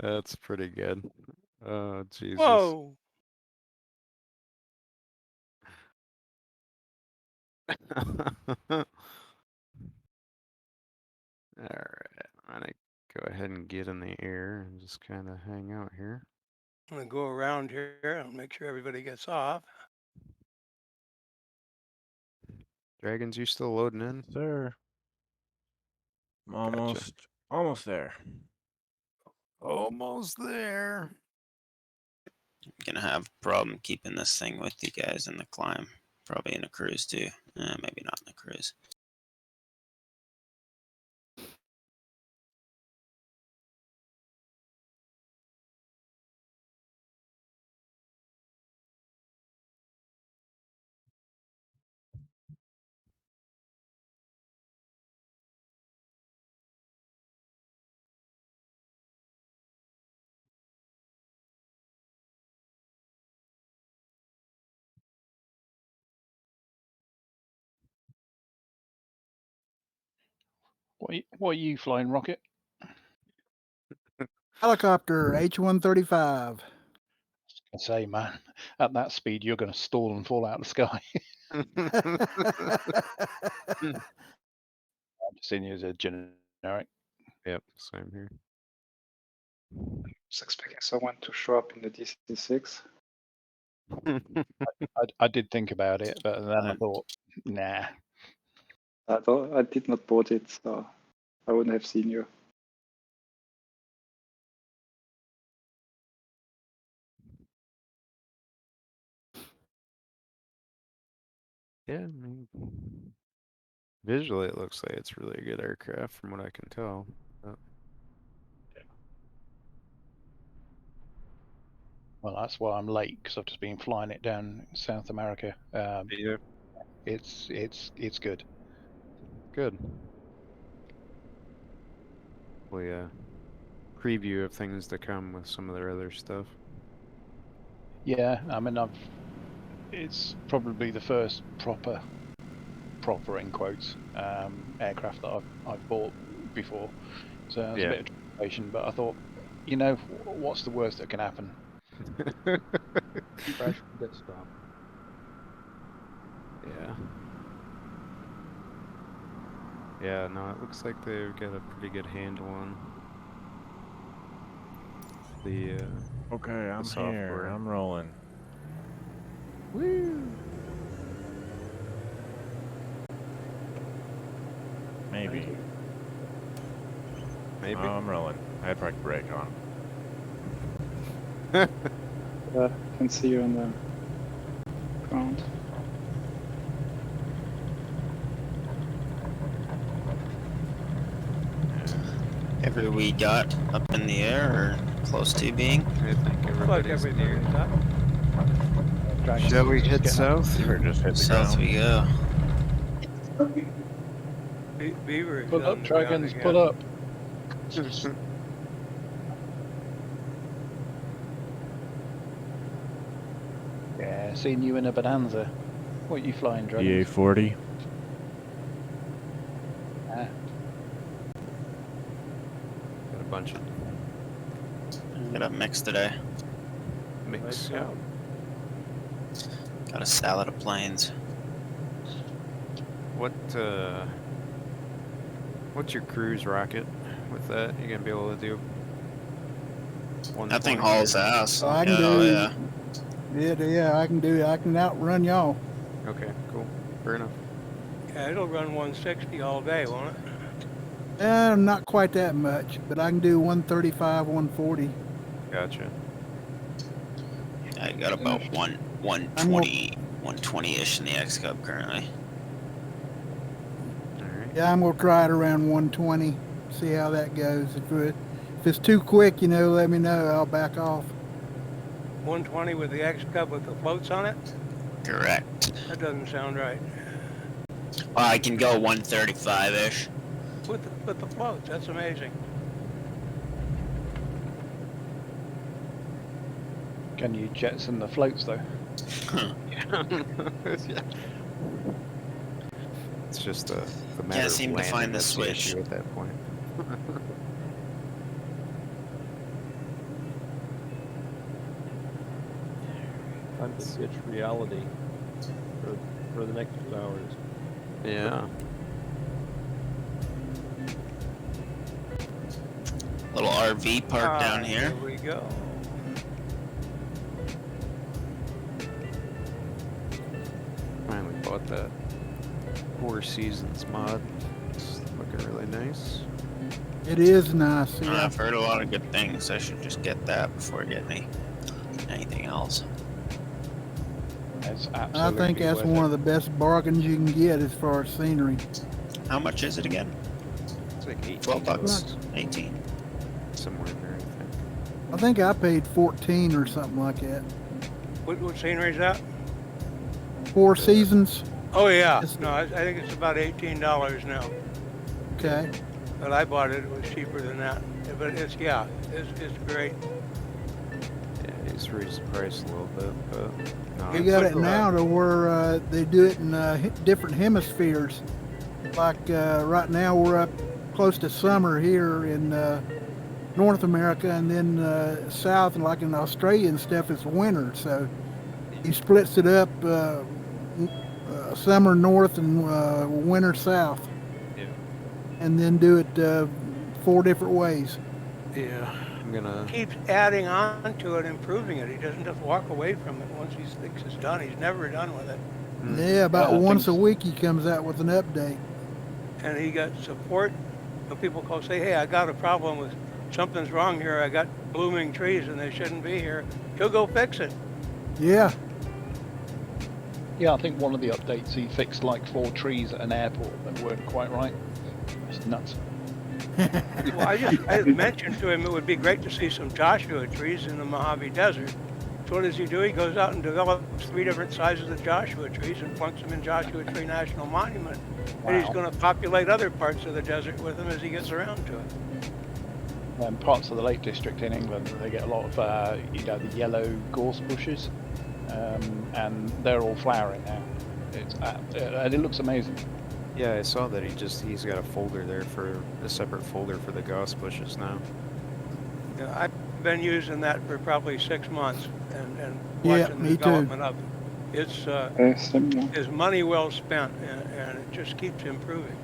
That's pretty good. Oh, Jesus. Whoa! Alright, I'm gonna go ahead and get in the air and just kind of hang out here. I'm gonna go around here and make sure everybody gets off. Dragons, you still loading in? Sir. I'm Gotcha. almost there. Almost there. I'm gonna have a problem keeping this thing with you guys in the climb. Probably in a cruise too. Maybe not in a cruise. What are you flying, Rocket? Helicopter H-135. I say, man, at that speed, you're going to stall and fall out of the sky. I'm just seeing you as a generic. Yep, same here. I was expecting someone to show up in the DC-6. I did think about it, but then I thought, nah. I did not board it, so I wouldn't have seen you. Yeah, I mean, visually it looks like it's really a good aircraft from what I can tell. But... Well, that's why I'm late, because I've just been flying it down in South America. Yeah. It's good. Good. We preview of things to come with some of their other stuff. Yeah, I mean, it's probably the first proper in quotes aircraft that I've bought before. So it was a bit of trepidation, but I thought, you know, what's the worst that can happen? Crash and get stopped. Yeah. Yeah, no, it looks like they've got a pretty good handle on the Okay, I'm here. I'm rolling. Woo! Maybe. Maybe. Oh, I'm rolling. I had practice brake on. I can see you on the ground. Every we got up in the air or close to being? I think everybody's near. Dragons Shall we just head getting south? Or just hit the South ground. we go. Beaver is Pull on up, the Dragons, ground pull again. up. Yeah, seeing you in a Bonanza. What are you flying, Dragons? EA40. Got a bunch of Got a mix today. mix. Nice Yeah. job. Got a salad of planes. What's your cruise rocket with that? You gonna be able to do That thing 120 hauls or- ass. I can Oh, do. yeah. Yeah, I can do. I can outrun y'all. Okay, cool. Fair enough. Yeah, it'll run 160 all day, won't it? Not quite that much, but I can do 135, 140. Gotcha. I got about 120-ish in the X Cub currently. Alright. Yeah, I'm gonna try it around 120. See how that goes. If it's too quick, let me know. I'll back off. 120 with the X Cub with the floats on it? Correct. That doesn't sound right. Well, I can go 135-ish. With the floats, that's amazing. Can you jetson the floats though? Yeah. It's just the matter Can't seem of to landing find the that's switch. issue at that point. time to ditch reality for the next 2 hours. Yeah. Little RV park down here. Here we go. Finally bought that Four Seasons mod. It's looking really nice. It is nice. Yeah. I've heard a lot of good things. I should just get that before I get anything else. It's I absolutely think that's worth one it. of the best bargains you can get as far as scenery. How much is it again? It's like 18 $12 bucks, 18. somewhere in there, I think. I think I paid 14 or something like that. What scenery is that? Four Seasons. Oh yeah. It's- No, I think it's about $18 now. Okay. But I bought it. It was cheaper than that. But it's great. Yeah, he's raised the price a little bit, but no, They You got put it now to where they do it in different hemispheres. Like right now, we're up close to summer here in North America, and then south, and like in Australia and stuff, it's winter. So he splits it up: summer north and winter south, yeah. and then do it 4 different ways. Yeah, I'm gonna. Keeps adding on to it, improving it. He doesn't just walk away from it once he thinks it's done. He's never done with it. Yeah, about I once a think- week he comes out with an update. And he got support. When people call, say, hey, I got a problem with something's wrong here. I got blooming trees and they shouldn't be here. He'll go fix it. Yeah, Yeah, I think one of the updates he fixed like 4 trees at an airport that weren't quite right. It's nuts. Well, I mentioned to him it would be great to see some Joshua trees in the Mojave Desert. So what does he do? He goes out and develops 3 different sizes of Joshua trees and plunks them in Joshua Tree National Monument. And he's Wow. going to populate other parts of the desert with them as he gets around to it. And parts of the Lake District in England, they get a lot of the yellow gorse bushes, and they're all flowering now. And it looks amazing. Yeah, I saw that he's got a folder there for a separate folder for the goss bushes now. You know, I've been using that for probably 6 months and Yeah, watching me the too. development of it. It's Same, yeah. is money well spent, and it just keeps improving.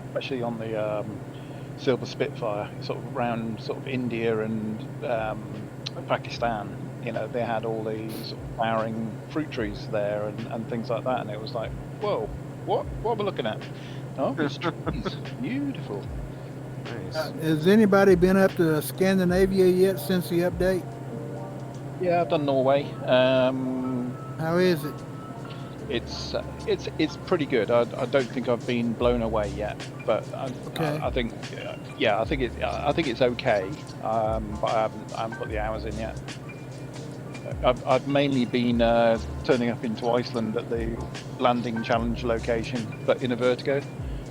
Especially on the Silver Spitfire, sort of around sort of India and Pakistan. You know, they had all these sort of flowering fruit trees there and things like that, and it was like, whoa, what are we looking at? Oh, it's trees, beautiful. Nice. has anybody been up to Scandinavia yet since the update? Yeah, I've done Norway. How is it? It's pretty good. I don't think I've been blown away yet, but Okay. I think I think it's okay. But I haven't put the hours in yet. I've mainly been turning up into Iceland at the landing challenge location, but in a Vertigo,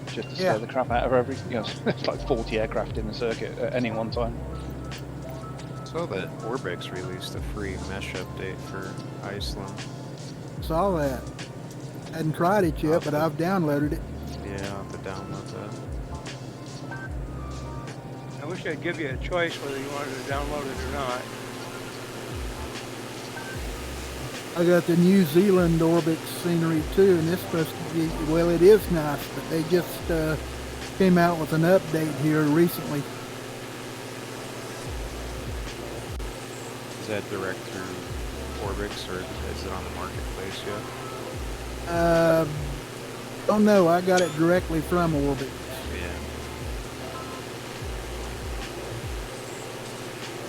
just to Yeah. scare the crap out of everything. You know, it's like 40 aircraft in the circuit at any one time. Saw that Orbix released a free mesh update for Iceland. Saw that. Hadn't tried it yet, but I've downloaded it. Yeah, I'll have to download that. I wish I'd give you a choice whether you wanted to download it or not. I got the New Zealand Orbix scenery too, and it's supposed to be, well, it is nice, but they just came out with an update here recently. Is that direct through Orbix or is it on the marketplace yet? Don't know, I got it directly from Orbix. Yeah.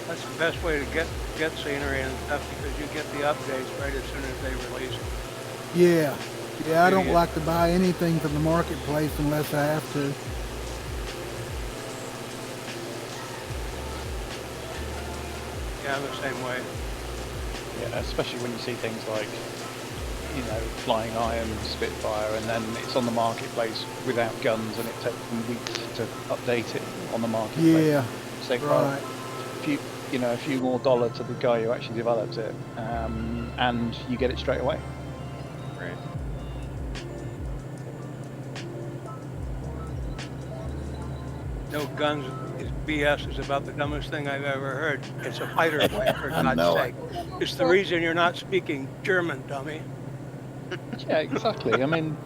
That's the best way to get scenery and stuff because you get the updates right as soon as they release it. Yeah. Yeah, I don't Yeah. like to buy anything from the marketplace unless I have to. Yeah, I'm the same way. Yeah, especially when you see things like, you know, Flying Iron, Spitfire, and then it's on the marketplace without guns, and it takes them weeks to update it on the marketplace. Yeah, So, well, right. a few more dollar to the guy who actually developed it, and you get it straight away. Right. no guns is BS is about the dumbest thing I've ever heard. It's a fighter plane, for I God's know sake. It's the reason you're not speaking German, dummy. Yeah, exactly. I mean,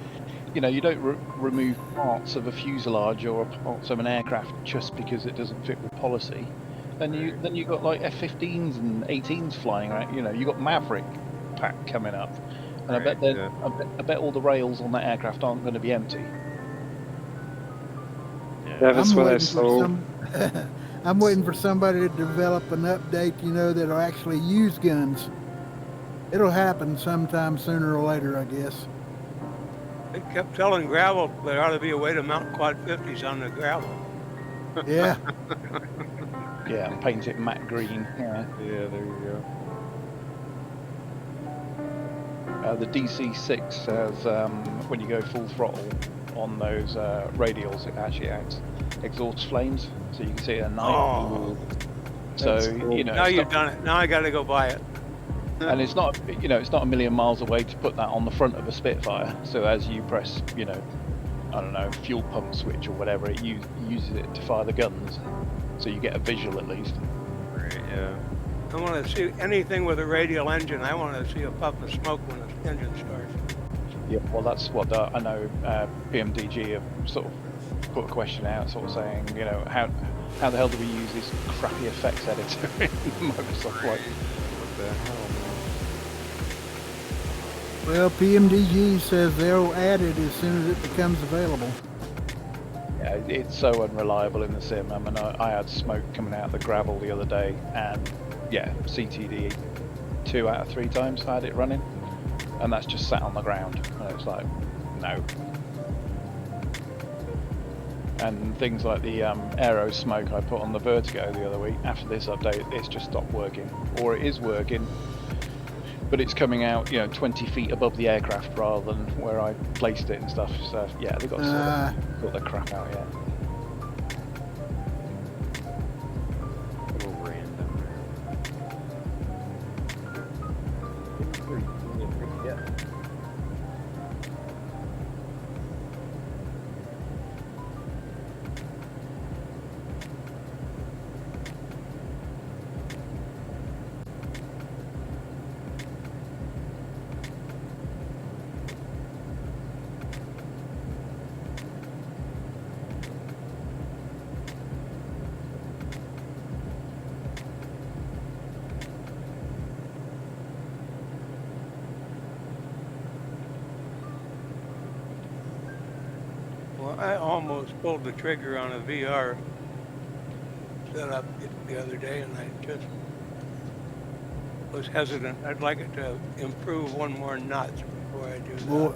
you know, you don't remove parts of a fuselage or parts of an aircraft just because it doesn't fit with policy. Then you got like F-15s and 18s flying around. You know, you got Maverick pack coming up, and Right, yeah. I bet all the rails on that aircraft aren't going to be empty. Yeah, that's I'm what I waiting for saw. some. I'm waiting for somebody to develop an update, you know, that'll actually use guns. It'll happen sometime sooner or later, I guess. They kept telling gravel there ought to be a way to mount quad 50s on the gravel. Yeah. Yeah, and paint it matte green. Yeah. Yeah, there you go. The DC-6 has, when you go full throttle on those radials, it actually exhausts flames, so you can see it at night. Oh. So you know. Now you've done it. Now I got to go buy it. And it's not, you know, it's not a million miles away to put that on the front of a Spitfire. So as you press, you know, I don't know, fuel pump switch or whatever, it uses it to fire the guns. So you get a visual at least. Right, yeah. I want to see anything with a radial engine. I want to see a puff of smoke when the engine starts. Yeah, well, that's what I know. PMDG have sort of put a question out, sort of saying, you know, how the hell do we use this crappy effects editor in Microsoft Flight? What the hell, Well, PMDG says they'll add it as soon as it becomes available. Yeah, it's so unreliable in the sim. I mean, I had smoke coming out of the gravel the other day, and yeah, CTD 2 out of 3 times I had it running, and that's just sat on the ground, and it's like, no. And things like the aero smoke I put on the Vertigo the other week, after this update, it's just stopped working, or it is working, but it's coming out, you know, 20 feet above the aircraft rather than where I placed it and stuff. So yeah, they've got to sort the crap out yet. A little random. Yeah. Well, I almost pulled the trigger on a VR setup the other day, and I just was hesitant. I'd like it to improve one more notch before I do that. Well,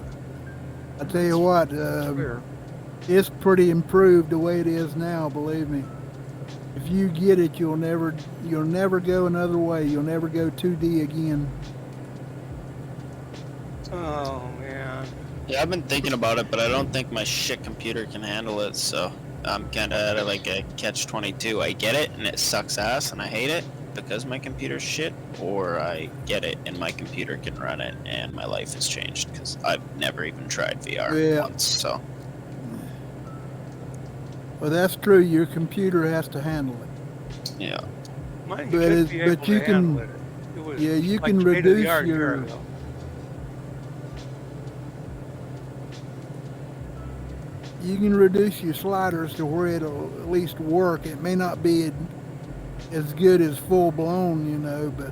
I tell you what, it's pretty improved the way it is now. Believe me. If you get it, you'll never go another way. You'll never go 2D again. Oh man. Yeah, I've been thinking about it, but I don't think my shit computer can handle it, so I'm kind of at like a catch-22. I get it, and it sucks ass, and I hate it because my computer's shit, or I get it, and my computer can run it, and my life has changed, because I've never even tried VR once, so. Well, that's true. Your computer has to handle it. Yeah. Mine But should be able but you to handle can, it. It was yeah, you like can state of the reduce art a year your. ago. You can reduce your sliders to where it'll at least work. It may not be as good as full blown, you know, but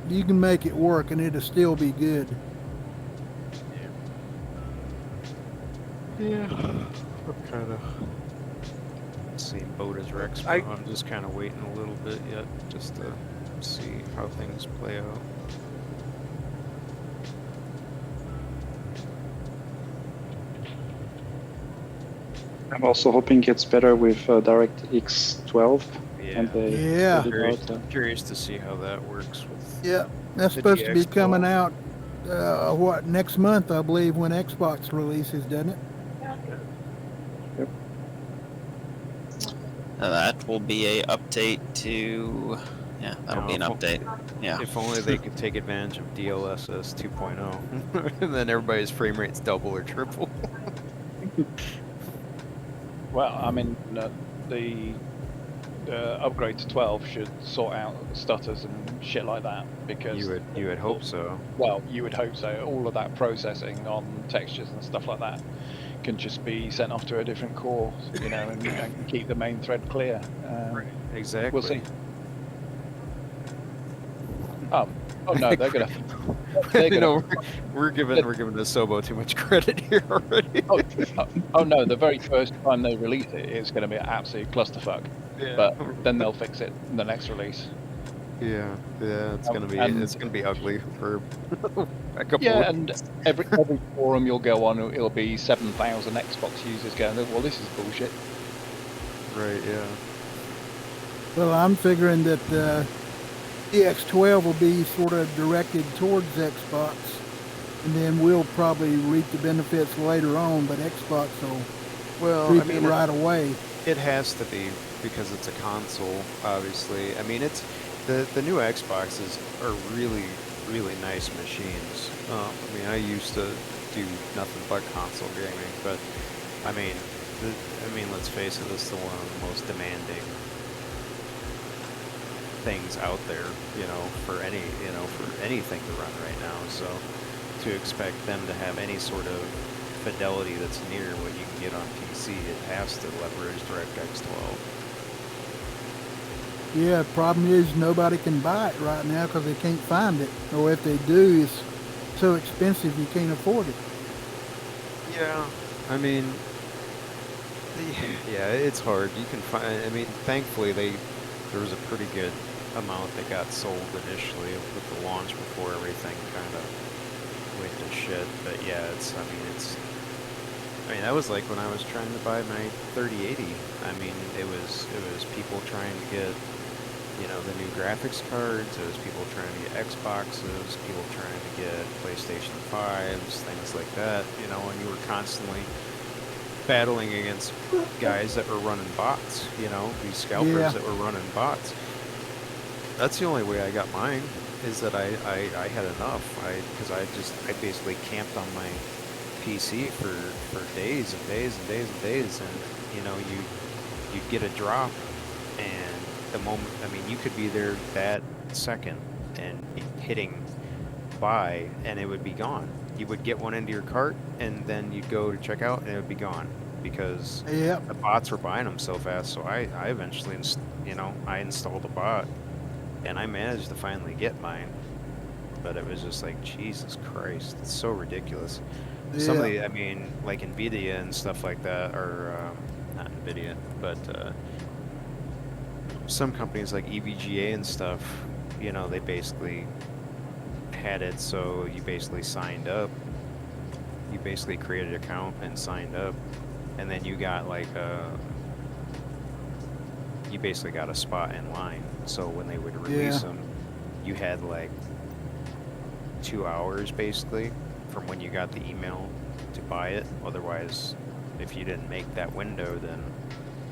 you can make it work and it'll still be good. Yeah. I'm kind of same boat as Rex, but I'm just kind of waiting a little bit yet, just to see how things play out. I'm also hoping it gets better with DirectX 12. Yeah. And they Yeah. put it out, Curious to see how that works with. Yeah, that's The supposed to be DX coming 12. out, what, next month, I believe, when Xbox releases, doesn't it? That will be a update to, yeah, that'll be an update. Yeah. If only they could take advantage of DLSS 2.0, and then everybody's frame rates double or triple. Well, I mean, the upgrade to 12 should sort out stutters and shit like that, because You would hope so. well, you would hope so. All of that processing on textures and stuff like that can just be sent off to a different core, you know, and keep the main thread clear. Exactly. We'll see. Oh no, they're gonna. You know, we're giving the Sobo too much credit here already. Oh no, the very first time they release it, it's going to be an absolute clusterfuck. Yeah. But then they'll fix it in the next release. Yeah, it's gonna be ugly for a couple. Yeah, of and every forum you'll go on, it'll be 7,000 Xbox users going, well, this is bullshit. Right. Yeah. Well, I'm figuring that EX12 will be sort of directed towards Xbox, and then we'll probably reap the benefits later on, but Xbox will reap it right away. It has to be, because it's a console, obviously. I mean, it's the new Xboxes are really, really nice machines. I mean, I used to do nothing but console gaming, but I mean, let's face it, it's one of the most demanding things out there, you know, for anything to run right now. So to expect them to have any sort of fidelity that's near what you can get on PC, it has to leverage DirectX 12. Yeah, the problem is nobody can buy it right now because they can't find it, or if they do, it's so expensive you can't afford it. Yeah, I mean, yeah, it's hard. You can find. I mean, thankfully there was a pretty good amount that got sold initially with the launch before everything kind of went to shit. But yeah, I mean, that was like when I was trying to buy my 3080. I mean, it was people trying to get, you know, the new graphics cards. It was people trying to get Xboxes, people trying to get PlayStation 5s, things like that. You know, and you were constantly battling against guys that were running bots. You know, these scalpers that were running bots. That's the only way I got mine, is that I had enough. Because I basically camped on my PC for days and days and days and days, and you know, you'd get a drop, and the moment, I mean, you could be there that second and hitting buy, and it would be gone. You would get one into your cart, and then you'd go to check out, and it would be gone, because the bots were buying them so fast. So I eventually, you know, I installed a bot, and I managed to finally get mine. But it was just like, Jesus Christ, it's so ridiculous. Yeah. Somebody, I mean, like NVIDIA and stuff like that, or not NVIDIA, but some companies like EVGA and stuff, you know, they basically had it so you basically signed up. You basically created an account and signed up, and then you got like you basically got a spot in line. So when they would release them, you had like 2 hours basically from when you got the email to buy it. Otherwise, if you didn't make that window, then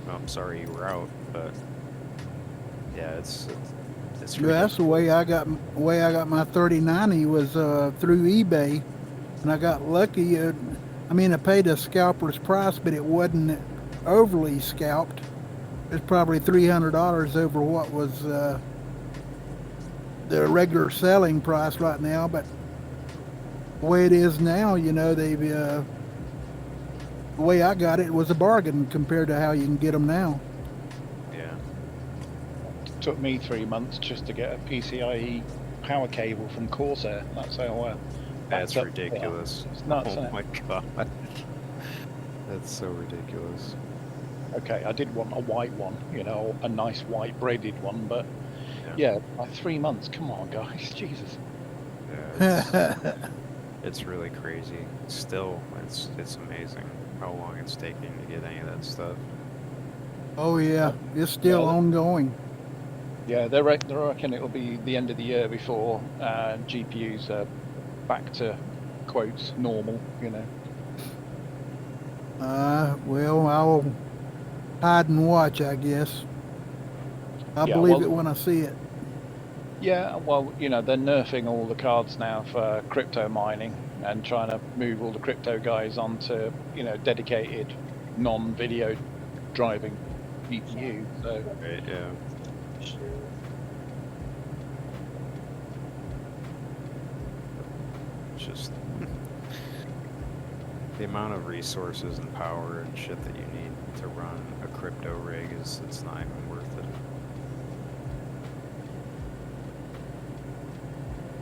well, I'm sorry, you were out. But yeah, it's yeah, that's the way I got my 3090 was through eBay, and I got lucky. I mean, I paid a scalper's price, but it wasn't overly scalped. It's probably $300 over what was the regular selling price right now. But the way it is now, you know, they've the way I got it was a bargain compared to how you can get them now. Yeah. It took me 3 months just to get a PCIe power cable from Corsair. That's how that's ridiculous. It's nuts. Oh my god. That's so ridiculous. Okay, I did want a white one, you know, a nice white braided one, but yeah, like 3 months. Come on, guys, Jesus. Yeah, it's really crazy. Still, it's amazing how long it's taking to get any of that stuff. Oh yeah, it's still ongoing. Yeah, they reckon it'll be the end of the year before GPUs are back to quotes normal, you know. Well, I'll hide and watch, I guess. I'll believe it when I see it. Yeah, well, you know, they're nerfing all the cards now for crypto mining and trying to move all the crypto guys onto, you know, dedicated non-video driving GPU. So Right, yeah. It's just the amount of resources and power and shit that you need to run a crypto rig it's not even worth it.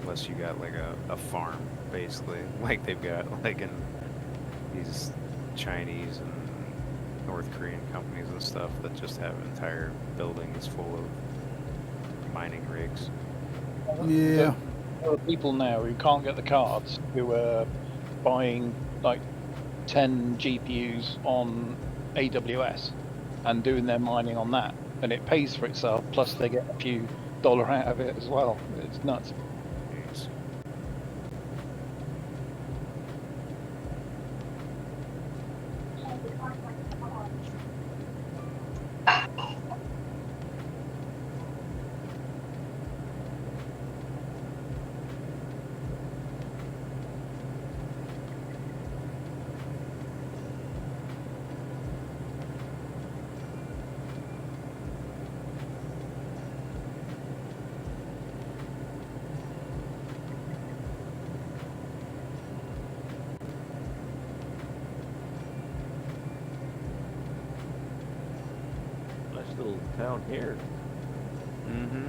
Unless you got like a farm, basically. Like they've got like in these Chinese and North Korean companies and stuff that just have entire buildings full of mining rigs. Yeah. there are people now who can't get the cards who are buying like 10 GPUs on AWS and doing their mining on that, and it pays for itself. Plus, they get a few dollar out of it as well. It's nuts. Jeez. Nice little town here. Mm-hmm.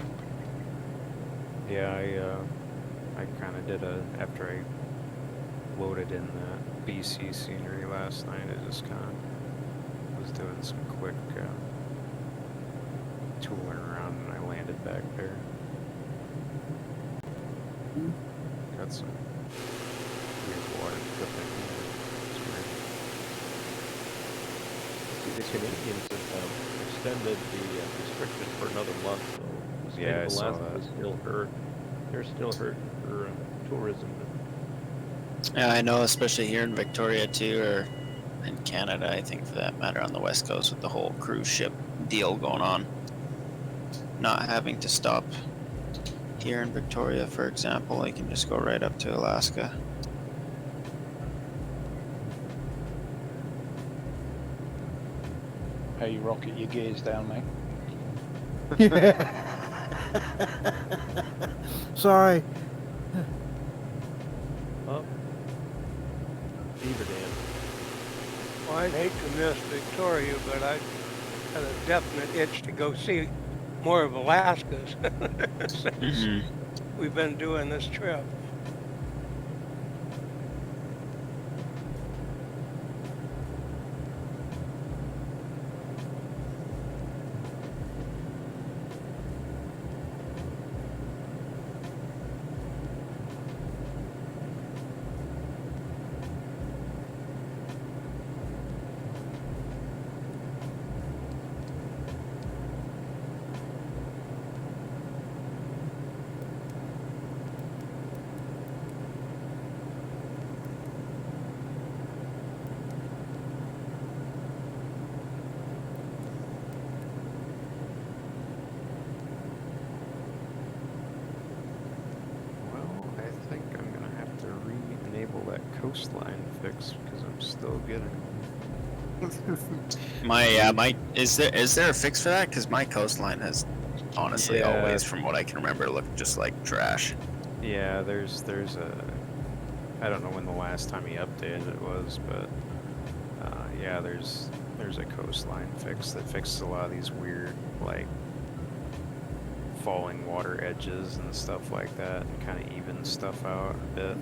Yeah, I kind of did after I loaded in that BC scenery last night, I just kind of was doing some quick tooling around and I landed back there. Got some weird water equipment here. It's weird. The Canadians have extended the restriction for another month, so the state Yeah, I of saw Alaska that. is still hurt. They're still hurting for tourism. Yeah, I know, especially here in Victoria too, or in Canada, I think for that matter, on the West Coast with the whole cruise ship deal going on. Not having to stop here in Victoria, for example, they can just go right up to Alaska. How you rocket your gears down, mate. Sorry. Up. Beaver Dam. Well, I'd hate to miss Victoria, but I had a definite itch to go see more of Alaska since we've been doing this trip. Well, I think I'm gonna have to re-enable that coastline fix because I'm still getting. My is there a fix for that? Because my coastline has honestly Yeah. always, from what I can remember, looked just like trash. Yeah, there's a. I don't know when the last time he updated it was, but yeah, there's a coastline fix that fixes a lot of these weird like falling water edges and stuff like that, and kind of evens stuff out a bit,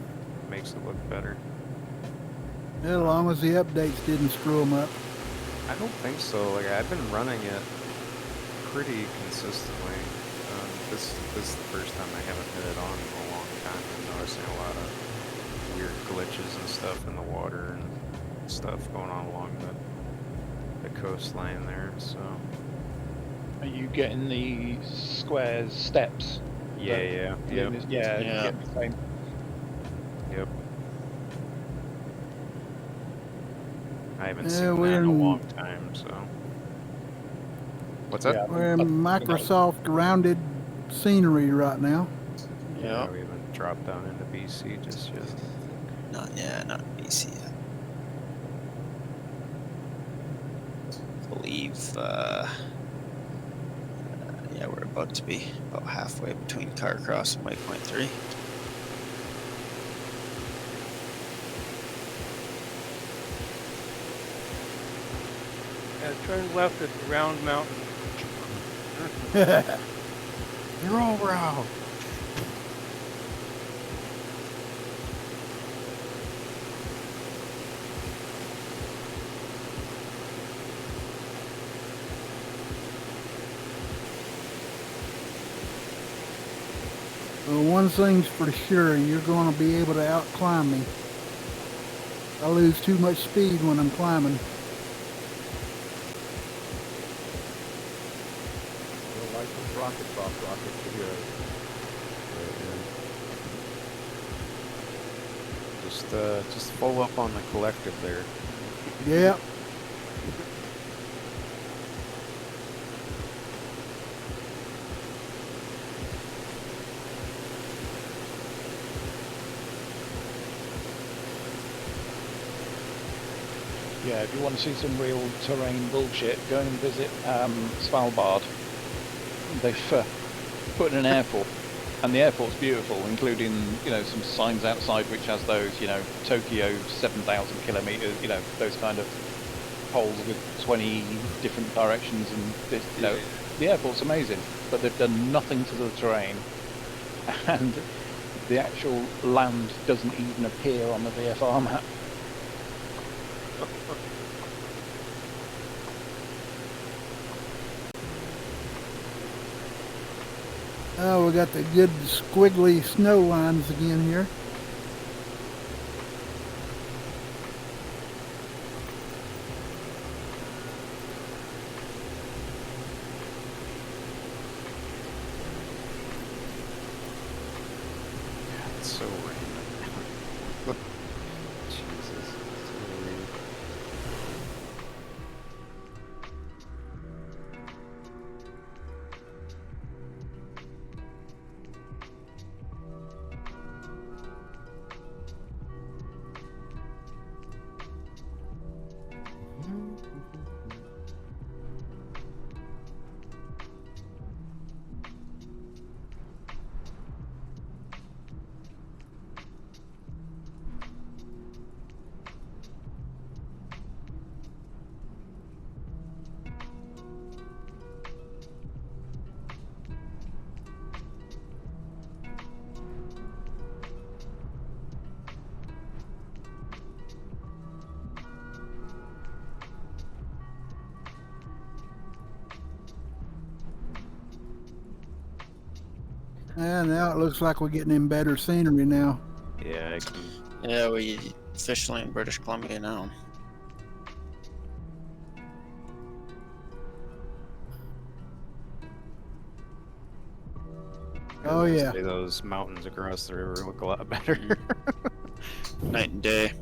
makes it look better. As long as the updates didn't screw them up. I don't think so. Like I've been running it pretty consistently. This is the first time I haven't hit it on in a long time. I'm noticing a lot of weird glitches and stuff in the water and stuff going on along the coastline there. So Are you getting the squares steps? yeah, That- yeah. Yeah, you Yeah. get the same. Yep. I haven't Yeah, seen that we're in a in- long time. So what's up? Yeah. We're in Microsoft grounded scenery right now. Yeah, we haven't dropped down into BC just yet. Not BC yet. believe, yeah, we're about to be about halfway between Carcross and Waypoint 3. Turn left at the round mountain. You're all round. Well, one thing's for sure, you're going to be able to outclimb me. I lose too much speed when I'm climbing. Well, like those rocket soft rockets here. Just full up on the collective there. Yep. Yeah, if you want to see some real terrain bullshit, go and visit Svalbard. They've put in an airport, and the airport's beautiful, including, you know, some signs outside which has those, you know, Tokyo 7,000 kilometers, you know, those kind of poles with 20 different directions, and this, you know, the airport's amazing, but they've done nothing to the terrain, and the actual land doesn't even appear on the VFR map. Oh, we got the good squiggly snow lines again here. It's so random. Jesus. So weird. And now it looks like we're getting in better scenery now. Yeah, I can. Yeah, we officially in British Columbia now. Oh, I was gonna yeah. say those mountains across the river look a lot better. Night and day.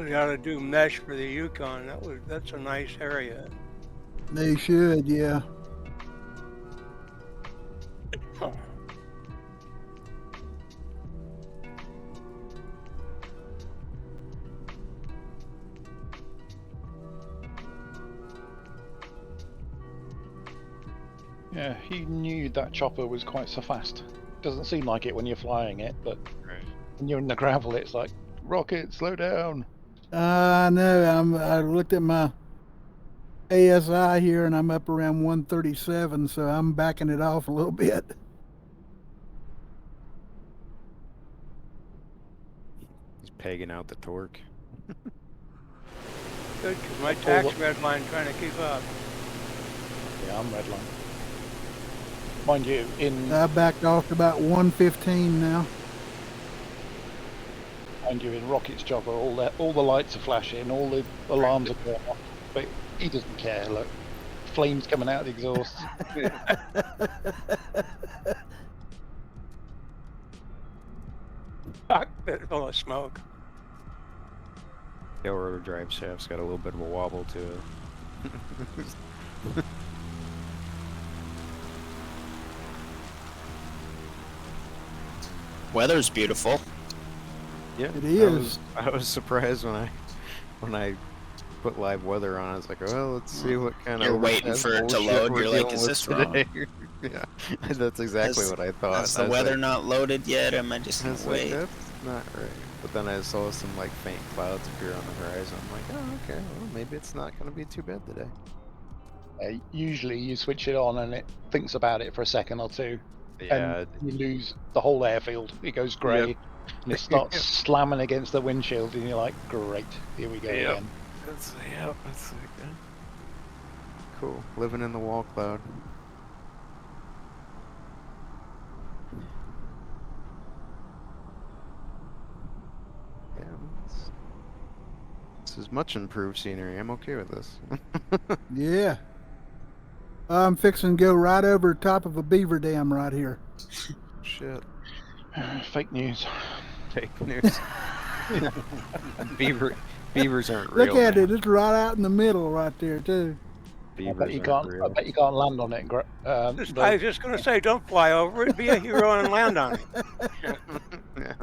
They ought to do mesh for the Yukon. That's a nice area. They should, yeah. Yeah, he knew that chopper was quite so fast. Doesn't seem like it when you're flying it, but Right. when you're in the gravel, it's like, rocket, slow down. I know. I looked at my ASI here, and I'm up around 137, so I'm backing it off a little bit. He's pegging out the torque. Good, 'cause my tax red line trying to keep up. Yeah, I'm redline. Mind you, I backed off to about 115 now. in Rocket's chopper, all the lights are flashing, all the alarms are going off, but he doesn't care. Look, flames coming out of the exhaust. Cockpit full of smoke. Tail rotor drive shaft's got a little bit of a wobble to it. Weather's beautiful. Yeah, It is. I was surprised when I put live weather on. I was like, well, let's see what kind You're of waiting overcast for it to bullshit load. we're You're like, dealing is with this wrong? today. Yeah, that's exactly Has, what I thought. has I the was weather like, not loaded yet? Am I just I gonna was like, wait? that's not right. But then I saw some like faint clouds appear on the horizon. I'm like, oh, okay, well, maybe it's not going to be too bad today. Usually you switch it on and it thinks about it for a second or two, Yeah. and you lose the whole airfield. It goes grey, and it starts slamming against the windshield, and you're like, great, here we go again. That's like, cool. Living in the wall cloud. Yeah, this is much improved scenery. I'm okay with this. Yeah. I'm fixing to go right over top of a beaver dam right here. Shit. Fake news. Fake news. Beavers aren't real. Look at man. it. It's right out in the middle right there, too. Beavers I aren't real. bet you can't land on it. I was just going to say, don't fly over it. Be a hero and land on it. Yeah.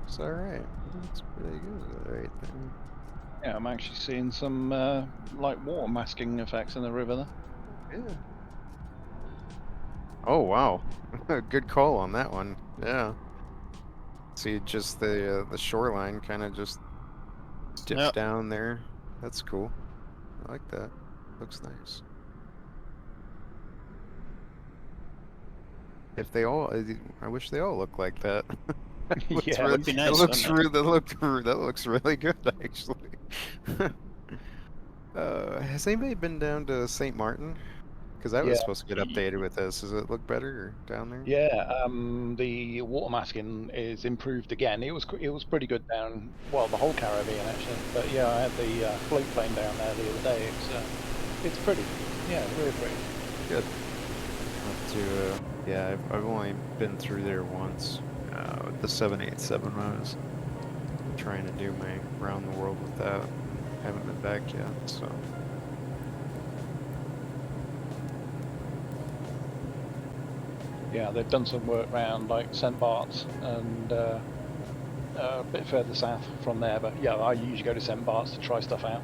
It's all right. It's pretty good right there. Yeah, I'm actually seeing some like water masking effects in the river there. Yeah. Oh wow, good call on that one. Yeah. See, just the shoreline kind of just dip Yep. down there. That's cool. I like that. Looks nice. If they all, I wish they all looked like that. Yeah, would be nice, That looks wouldn't that looks really good actually. Has anybody been down to St. Martin? Because that was Yeah. supposed to get updated with this. Does it look better down there? Yeah, the water masking is improved again. It was pretty good down, well, the whole Caribbean actually. But yeah, I had the float plane down there the other day. It's pretty. Yeah, really pretty. Good. Up to yeah, I've only been through there once. With the 787 when I was trying to do my round the world with that. Haven't been back yet, so. Yeah, they've done some work around like St. Bart's and a bit further south from there. But yeah, I usually go to St. Bart's to try stuff out.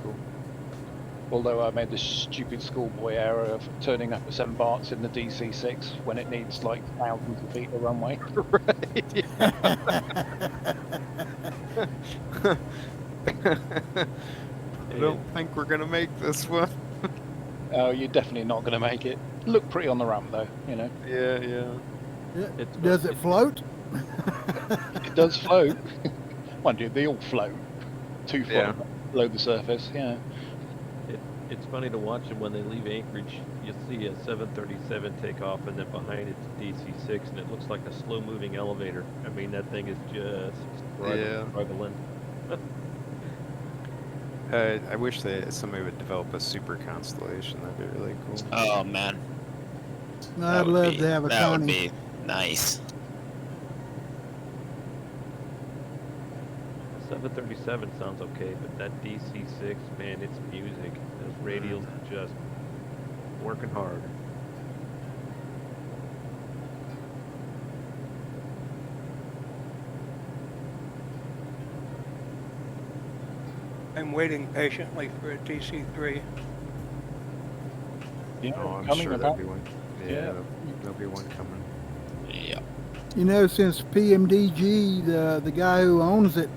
Cool. Although I made the stupid schoolboy error of turning up at St. Bart's in the DC-6 when it needs like thousands of feet of runway. Right. I don't think we're gonna make this one. Oh, you're definitely not going to make it. Look pretty on the ramp though, you know. Yeah, yeah. Yeah. It's Does it float? It does float. Mind you, they all float 2 foot Yeah. below the surface. Yeah. It's funny to watch them when they leave Anchorage. You see a 737 take off, and then behind it's DC-6, and it looks like a slow-moving elevator. I mean, that thing is just struggling. I wish that somebody would develop a super constellation. That'd be really cool. Oh man, I'd love to have a that would Connie. be nice. 737 sounds okay, but that DC-6, man, it's music. Those radials are just working hard. I'm waiting patiently for a DC-3. Yeah, Oh, I'm coming sure about. there'll be one. Yeah, there'll be one coming. Yeah. You know, since PMDG, the guy who owns it,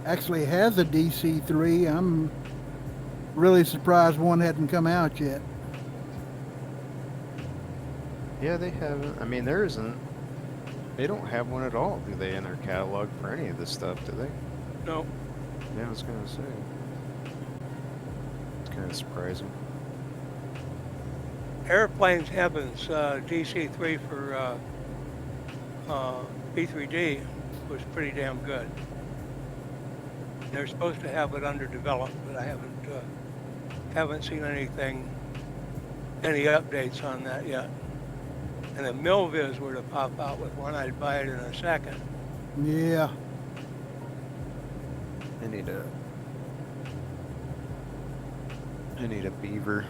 actually has a DC-3, I'm really surprised one hadn't come out yet. Yeah, they haven't. I mean, there isn't. They don't have one at all, do they, in their catalog for any of this stuff, do they? No, Yeah, I was gonna say. It's kind of surprising. Airplanes Heavens DC-3 for B3D was pretty damn good. They're supposed to have it under development, but I haven't seen any updates on that yet. And if Milviz were to pop out with one, I'd buy it in a second. Yeah. I need a beaver.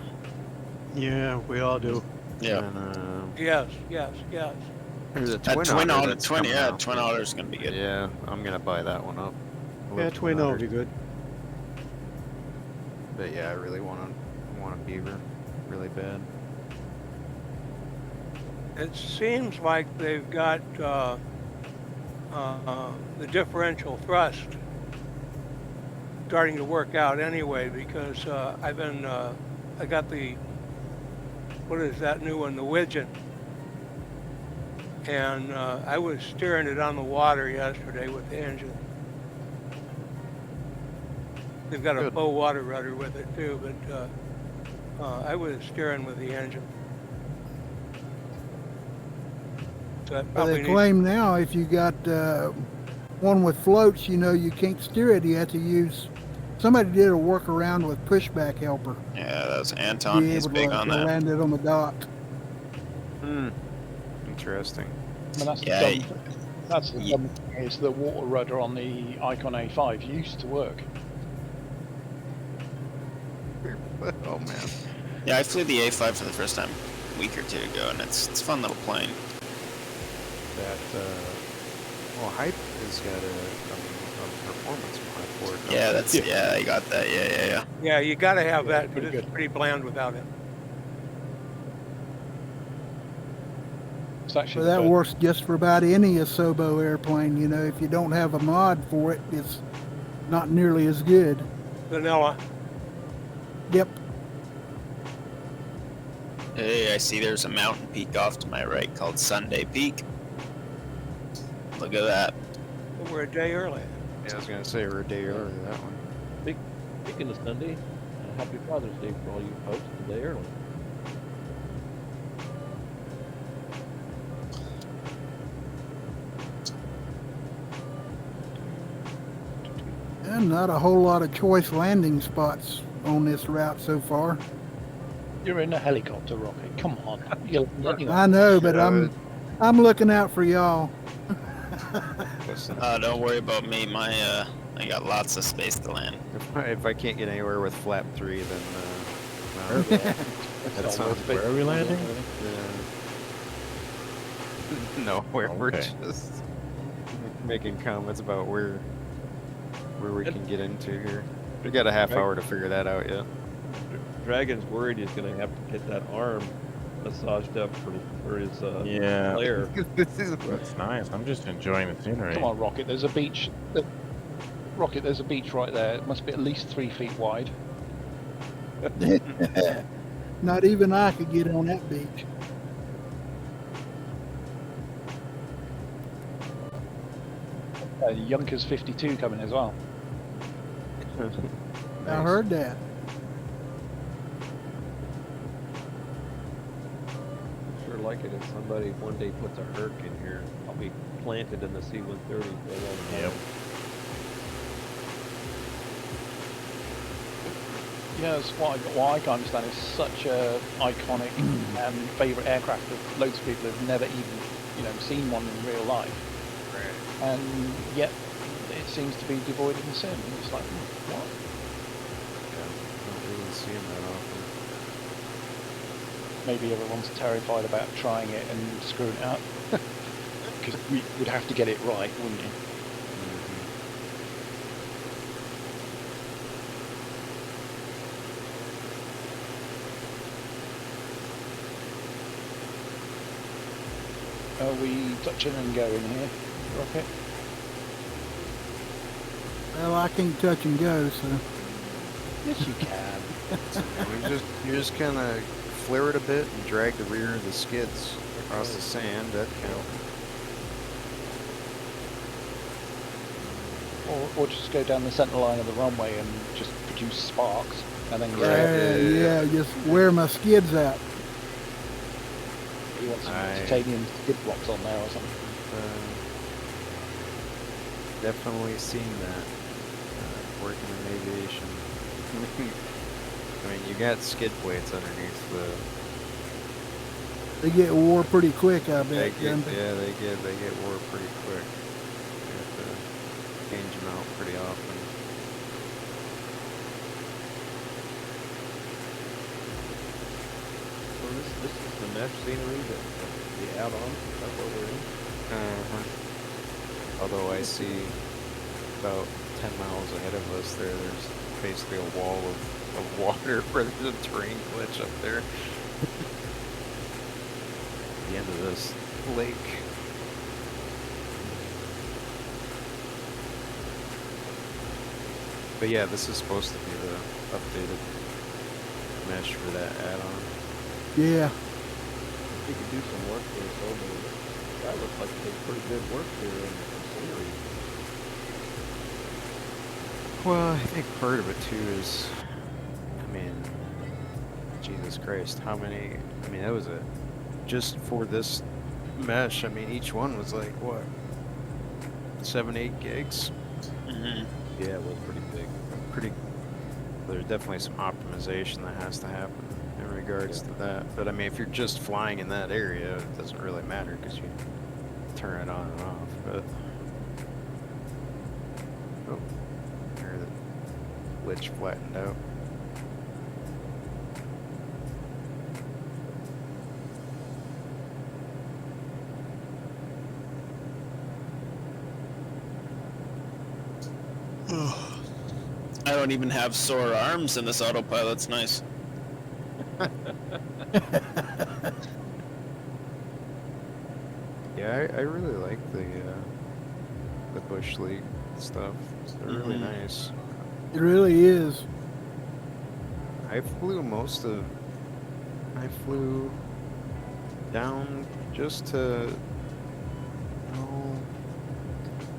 Yeah, we all do. Yeah. And, Yes, yes, yes. there's a That twin twin otter otter, that's twin, coming yeah, out. twin otter is gonna be good. Yeah, I'm gonna buy that one up. I Yeah, love twin otter would otters. be good. But yeah, I really want a beaver, really bad. It seems like they've got the differential thrust starting to work out anyway, because I got the, what is that new one, the Widgeon. And I was steering it on the water yesterday with the engine. They've got a Good. bow water rudder with it too, but I was steering with the engine. So that Well, probably they needs- claim now if you got one with floats, you know, you can't steer it. You have to use. Somebody did a workaround with pushback helper. Yeah, that's Anton. Be He's able big to, on to that. land it on the dock. Interesting. I mean, that's Yeah, the dumb, that's the dumb thing is the water rudder on the Icon A5 used to work. Oh man. Yeah, I flew the A5 for the first time a week or two ago, and it's a fun little plane. That well, Hype has got a performance mod for it. don't Yeah, they? that's yeah, I got that. Yeah. Yeah, you got to have Yeah, that, pretty because it's good. pretty bland without it. It's actually So the that first- works just for about any Asobo airplane. You know, if you don't have a mod for it, it's not nearly as good. Vanilla. Yep. Hey, I see there's a mountain peak off to my right called Sunday Peak. Look at that. But we're a day early. Yeah, I was gonna say we're a day early that one. Speaking of Sunday, happy Father's Day for all you folks today early. And not a whole lot of choice landing spots on this route so far. You're in a helicopter, Rocket. Come on. You're letting I know, but Yeah, I'm looking out for y'all. Listen, Don't worry about me. I got lots of space to land. if I can't get anywhere with flap 3, then no. That's not worth Where it. are we landing? No, we're Okay. just making comments about where we can get into here. We got a half hour to figure that out yet. Dragon's worried he's gonna have to get that arm massaged up for his Yeah, player. that's nice. I'm just enjoying the scenery. Come on, Rocket. There's a beach. Rocket, there's a beach right there. It must be at least 3 feet wide. Not even I could get on that beach. Yonkers 52 coming as well. I heard that. Sure like it if somebody one day puts a Herc in here. I'll be planted in the C-130 for a long time. Yep. Yeah, that's what I can understand is such a iconic and favourite aircraft that loads of people have never even, seen one in real life. Right. And yet it seems to be devoid of the sim. It's like, what? Yeah, don't really see them that often. Maybe everyone's terrified about trying it and screwing it up. Because you would have to get it right, wouldn't you? Are we touching and going here, Rocket? Well, I can't touch and go, so. Yes, you can. You just kind of flare it a bit and drag the rear of the skids across the sand. That count. Or just go down the centre line of the runway and just produce sparks, and then Yeah, just wear my skids out. you want some Aye. titanium skid blocks on there or something. Definitely seen that working in aviation. I mean, you got skid plates underneath They get wore pretty quick, I They bet. get, don't they? yeah, they get wore pretty quick. You have to change them out pretty often. So this is the mesh scenery that the add-on. That's what we're in. Although I see about 10 miles ahead of us there's basically a wall of water where there's a terrain glitch up there. The end of this lake. But yeah, this is supposed to be the updated mesh for that add-on. Yeah. We could do some work there, so that looks like they did pretty good work here in the scenery. Well, I think part of it too is, I mean, Jesus Christ, how many, I mean, that was just for this mesh, I mean, each one was like, what, 7-8 gigs? Mm-hmm. Yeah, it was pretty big. Pretty, there's definitely some optimization that has to happen in regards to that. But I mean, if you're just flying in that area, it doesn't really matter because you turn it on and off. But oh, there the glitch flattened out. I don't even have sore arms in this autopilot's nice. Yeah, I really like the bush league stuff. They're really Mhm. nice. It really is. I flew down just to, oh,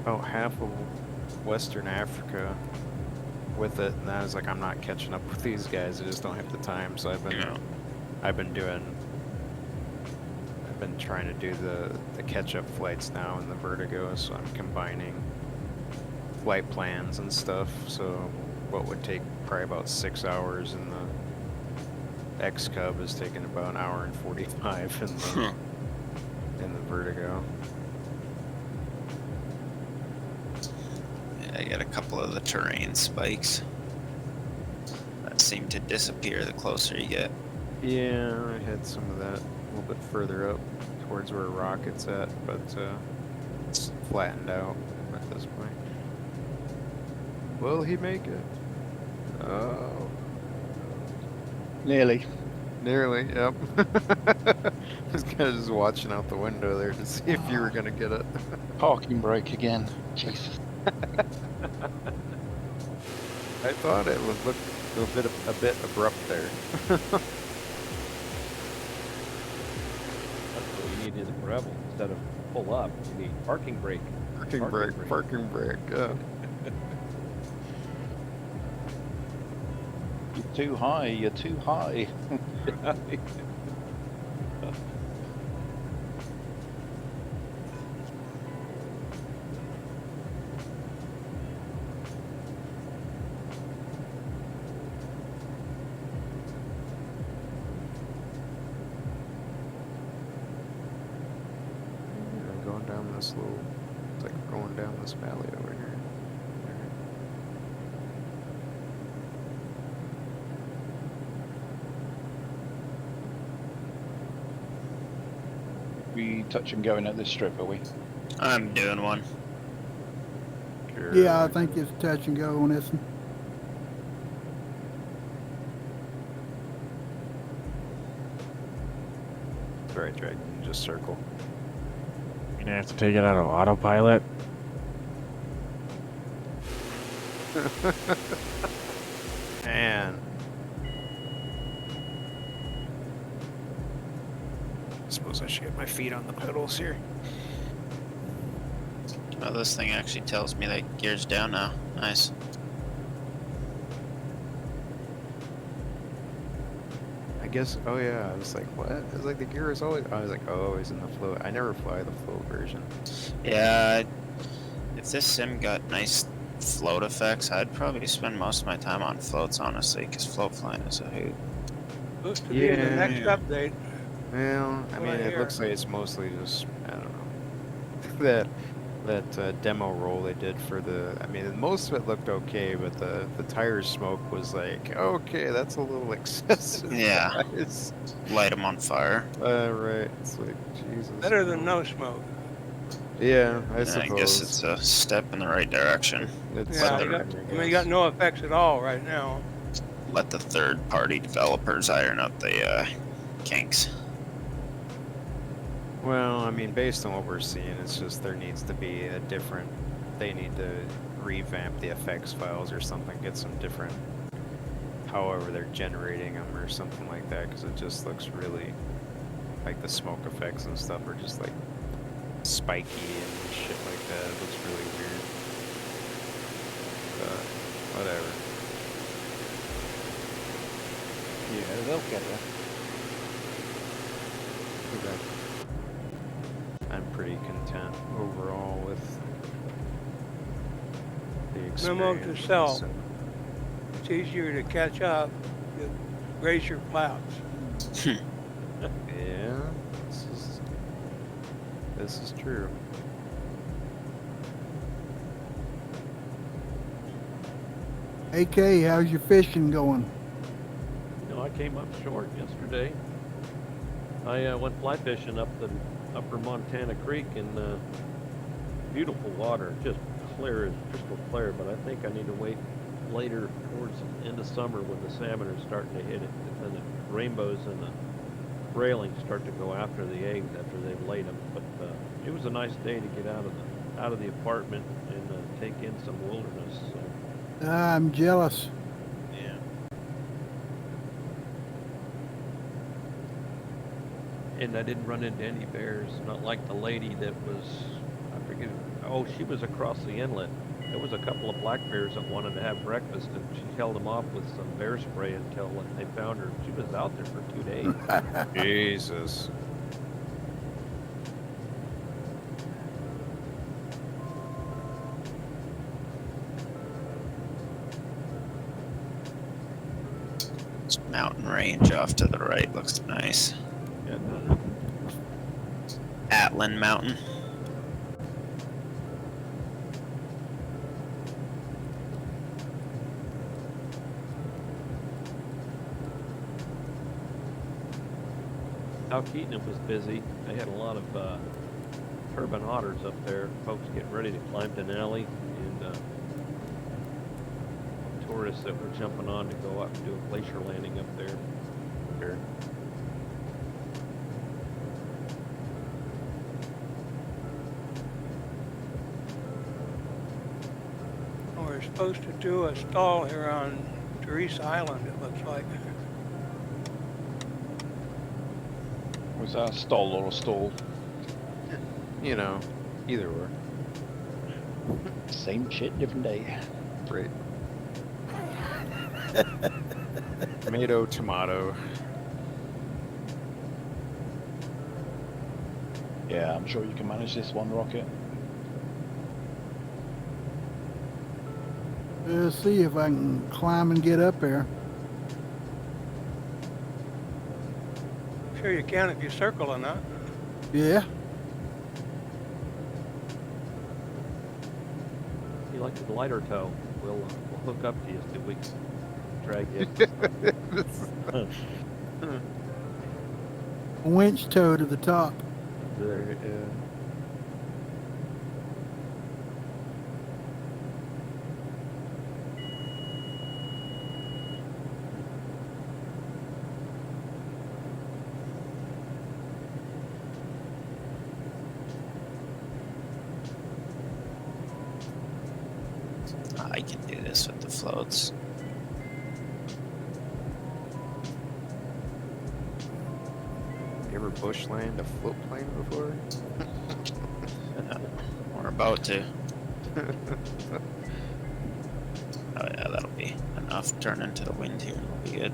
about half of Western Africa with it, and I was like, I'm not catching up with these guys. I just don't have the time. So Yeah. I've been trying to do the catch-up flights now in the Vertigo. So I'm combining flight plans and stuff. So what would take probably about 6 hours in the X Cub is taking about an hour and 45 in the Vertigo. Yeah, I got a couple of the terrain spikes that seem to disappear the closer you get. Yeah, I had some of that a little bit further up towards where Rocket's at, but it's flattened out at this point. Will he make it? Oh, Nearly. nearly, yep. I was kind of just watching out the window there to see if you were going to get it. Parking brake again. Jesus. I thought it would look a bit abrupt there. That's what you need is a gravel instead of pull up. You need parking brake. Parking brake, yeah. You're too high. You're too high. I'm going down this little, it's like going down this valley over here. We touch and going at this strip, are we? I'm doing one. Sure. Yeah, I think it's touch and go on this one. Right, Dragon, just circle. You're gonna have to take it out of autopilot. Man. I suppose I should get my feet on the pedals here. Oh, this thing actually tells me that gear's down now. Nice. I guess, oh yeah, I was like, what? I was like, the gear is always, I was like, oh, he's in the float. I never fly the float version. Yeah, if this sim got nice float effects, I'd probably spend most of my time on floats, honestly, because float flying is a hoot. Supposed to be in the next Yeah. update. Well, I What mean, I it hear. looks like it's mostly just, I don't know, that demo roll they did for the. I mean, most of it looked okay, but the tire smoke was like, okay, that's a little excessive, Yeah, guys. light them on fire. Right. It's like Jesus. Better than come no on. smoke. Yeah, I And I guess suppose. it's a step in the right direction. It's Yeah, something, I mean, you got guess. no effects at all right now. Let the third-party developers iron out the kinks. Well, I mean, based on what we're seeing, it's just there needs to be a different. They need to revamp the effects files or something, get some different. However, they're generating them or something like that, because it just looks really like the smoke effects and stuff are just like spiky and shit like that. It looks really weird. But whatever. Yeah, they'll get there. I'm pretty content overall with the experience. Memo to self. It's easier to catch up. You raise your flaps. Yeah, this is true. AK, how's your fishing going? You know, I came up short yesterday. I went fly fishing up the upper Montana Creek and beautiful water, just clear as crystal clear. But I think I need to wait later towards the end of summer when the salmon are starting to hit it, and the rainbows and the railings start to go after the eggs after they've laid them. But it was a nice day to get out of the apartment and take in some wilderness. So. I'm jealous. Yeah. And I didn't run into any bears, not like the lady that was, I forget, oh, she was across the inlet. There was a couple of black bears that wanted to have breakfast, and she held them off with some bear spray until they found her. She was out there for 2 days. Jesus. This mountain range off to the right looks nice. Yeah. Atlan Mountain. Talkeetna was busy. They had a lot of turbine otters up there. Folks getting ready to climb Denali, and tourists that were jumping on to go up and do a glacier landing up there. We're supposed to do a stall here on Teresa Island, it looks like. Was that a stall or a stall? You know, either or. Same shit, different day. Right. Tomato, tomato. Yeah, I'm sure you can manage this one, Rocket. Let's see if I can climb and get up there. Sure you can if you circle enough. Yeah. You like the lighter tow? We'll hook up to you so we can drag you. Winch tow to the top. There, yeah. I can do this with the floats. You ever bush land a float plane before? We're about to. Oh yeah, that'll be enough. Turn into the wind here. It'll be good.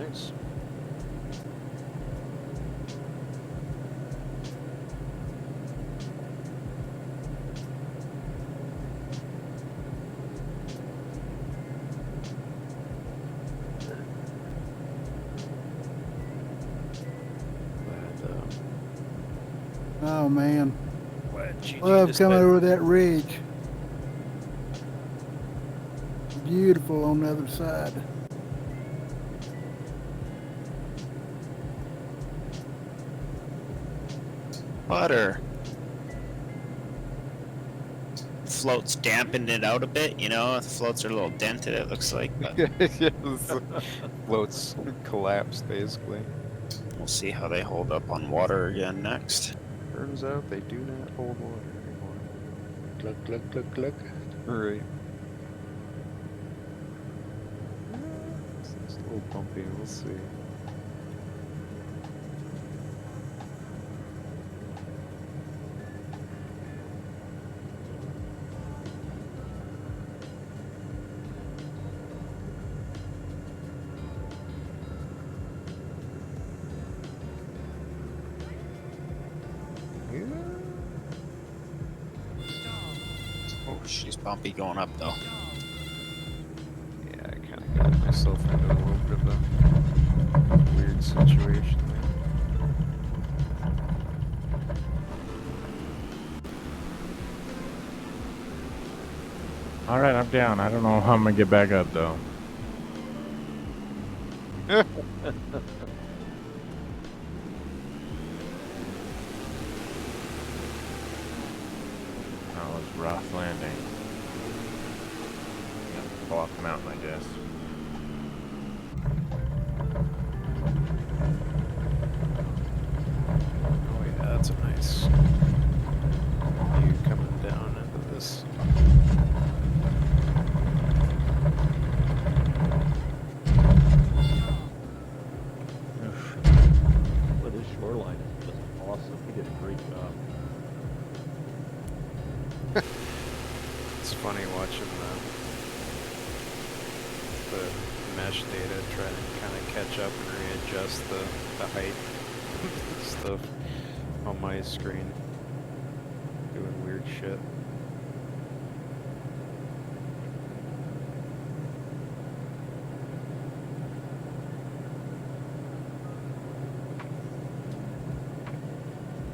Nice. Oh man, Glad GG love just coming bet- over that ridge. Beautiful on the other side. Butter. Floats dampened it out a bit, you know. The floats are a little dented, it looks like, but yeah, the floats collapsed basically. we'll see how they hold up on water again next. Turns out they do not hold water anymore. Glug, glug, glug, glug. Right. It's a little bumpy. We'll see. Oh, she's bumpy going up though. Yeah, I kind of got myself into a little bit of a weird situation there. All right, I'm down. I don't know how I'm gonna get back up though. That was rough landing. Got to fall off the mountain, I guess. Oh yeah, that's a nice view coming down into this. Well, this shoreline is just awesome. He did a great job. It's funny watching the mesh data try to kind of catch up and readjust the height stuff on my screen. Doing weird shit.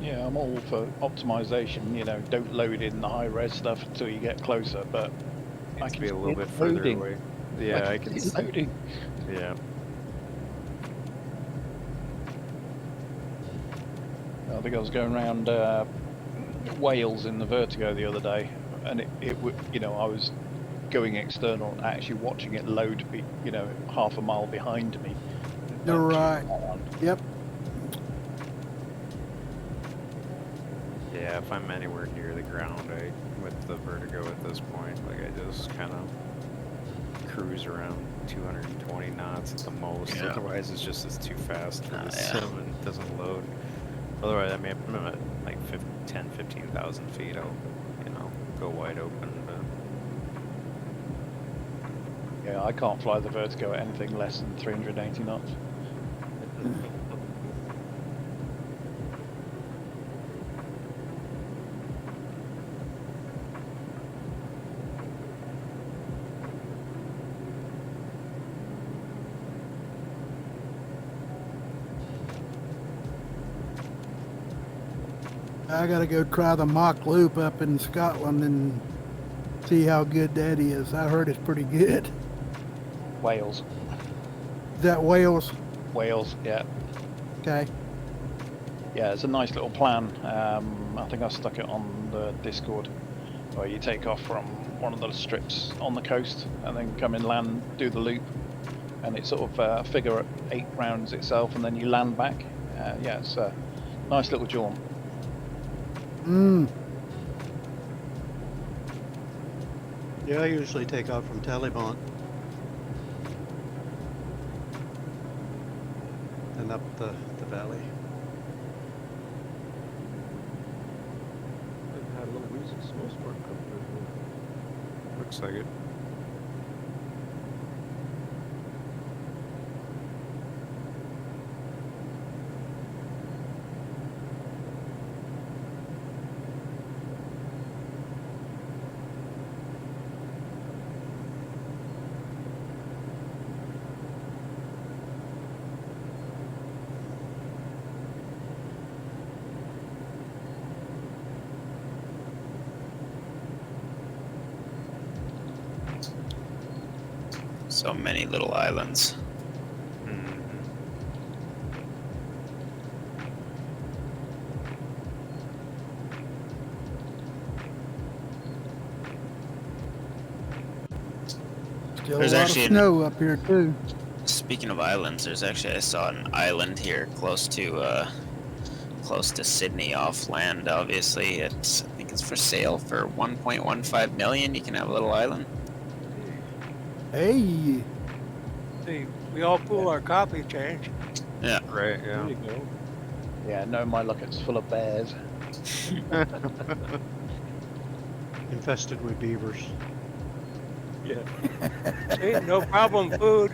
Yeah, I'm all for optimization. You know, don't load in the high res stuff until you get closer. But I Needs to can be a see little it bit further loading. away. Yeah, I can see it see. loading. Yeah. I think I was going around Wales in the Vertigo the other day, and you know, I was going external and actually watching it load, you know, half a mile behind me. You're right. Yep. Yeah, if I'm anywhere near the ground, with the Vertigo at this point, like I just kind of cruise around 220 knots at the most. Yeah. Otherwise, it's too fast for the Yeah. sim and it doesn't load. Otherwise, I mean, if I'm at like 15,000 feet, I'll, you know, go wide open. But Yeah, I can't fly the Vertigo at anything less than 380 knots. I gotta go try the mock loop up in Scotland and see how good that is. I heard it's pretty good. Wales. Is that Wales? Wales, yeah. Okay. Yeah, it's a nice little plan. I think I stuck it on the Discord, where you take off from one of the strips on the coast and then come in land, do the loop, and it sort of figure 8 rounds itself, and then you land back. Yeah, it's a nice little jaunt. Yeah, I usually take off from Taliban and up the valley. I've had a little recent snowstorm come through. looks like it. So many little islands. Mhm. Still There's a lot actually of an- snow up here too. Speaking of islands, I saw an island here close to Sydney off land. Obviously, I think it's for sale for 1.15 million. You can have a little island. Hey, See, we all pool our coffee change. Yeah. Right. There Yeah. you go. Yeah, no, my luck, it's full of bears. Infested with beavers. Yeah. See, no problem, food.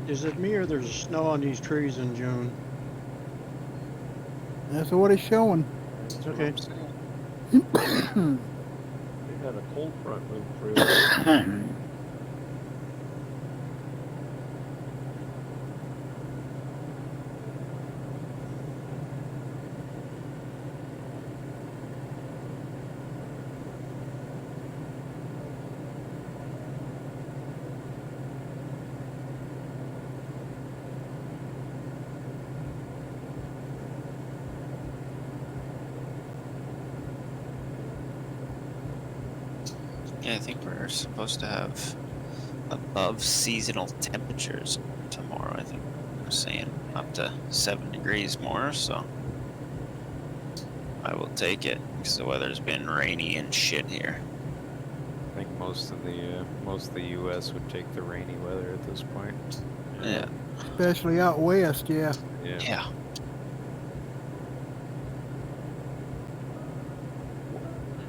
Is it me or there's snow on these trees in June? that's what it's showing. That's what Okay. I'm saying. They had a cold front move through. Yeah, I think we're supposed to have above seasonal temperatures tomorrow. I think they're saying up to 7 degrees more, so I will take it because the weather's been rainy and shit here. I think most of the U.S. would take the rainy weather at this point. Yeah. Especially out west, yeah. Yeah. Yeah.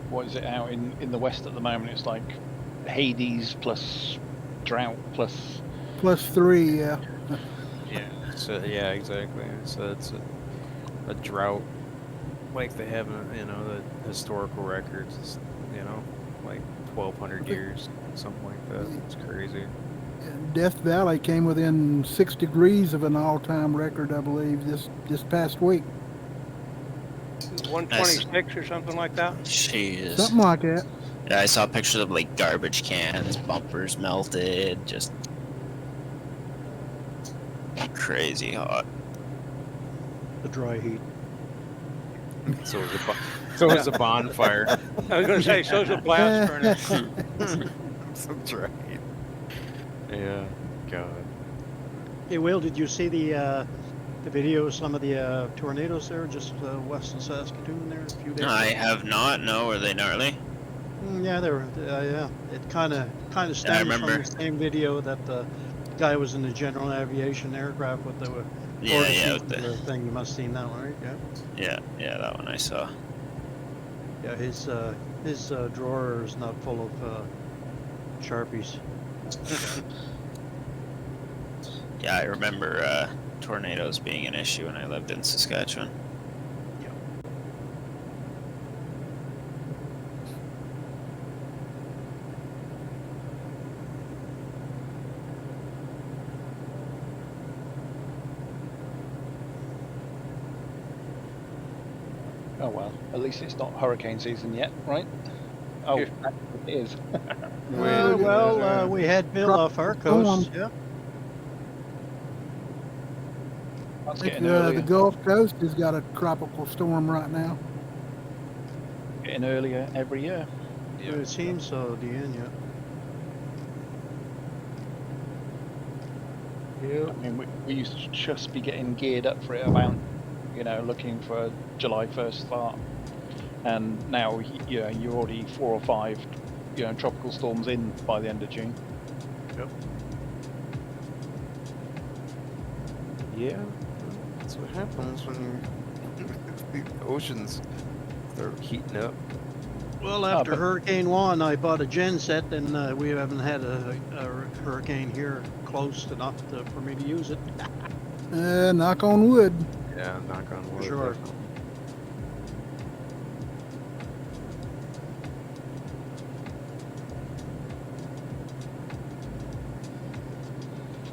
What is it out in the west at the moment? It's like Hades plus drought plus. +3, yeah. Yeah. So yeah, exactly. So it's a drought like they have, the historical records. It's, like 1,200 years, something like that. It's crazy. Death Valley came within 6 degrees of an all-time record, I believe, this past week. 126 or something like that. Jeez. Something like that. Yeah, I saw pictures of like garbage cans, bumpers melted, just crazy hot. The dry heat. So is a bonfire. I was going to say, so's a blast furnace. That's right. Yeah. God. Hey, Will, did you see the video of some of the tornadoes there just west of Saskatoon there a few days I ago? have not. No, were they gnarly? Yeah, they were. Yeah, it kind of stems from remember. the same video that the guy was in the general aviation aircraft with the Yeah, with the thing. You must have seen that one, right? Yeah. yeah, that one I saw. Yeah, his drawer is not full of Sharpies. Yeah, I remember tornadoes being an issue when I lived in Saskatchewan. Oh well, at least it's not hurricane season yet, right? Oh, it is. We had Bill off our coast. Yeah. I That's think getting earlier. the Gulf Coast has got a tropical storm right now. Getting earlier every year. It would seem so, Dean. Yeah. I mean, we used to just be getting geared up for it about, looking for a July 1st start. And now, you're already 4 or 5, tropical storms in by the end of June. Yep. Yeah, that's what happens when the oceans start heating up. Well, after but- Hurricane Juan, I bought a gen set, and we haven't had a hurricane here close enough for me to use it. Knock on wood. Yeah, knock on wood. Sure. definitely.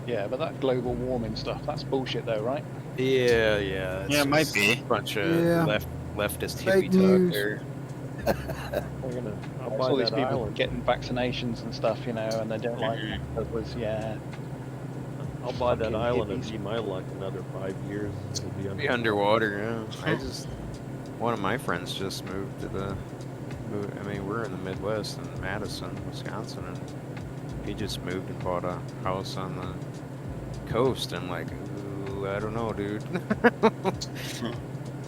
Yeah, but that global warming stuff, that's bullshit though, right? Yeah, Yeah, it it's might just be. a bunch of Yeah. leftist Fake hippie news. talk there. I'll It's buy all these that people island. getting vaccinations and stuff, you know, and they don't like Mhm. it because, yeah. I'll buy that fucking island and hippies. be my luck another 5 years. It'll be Be underwater, yeah. One of my friends just moved to I mean, we're in the Midwest in Madison, Wisconsin, and he just moved and bought a house on the coast. I'm like, ooh, I don't know, dude.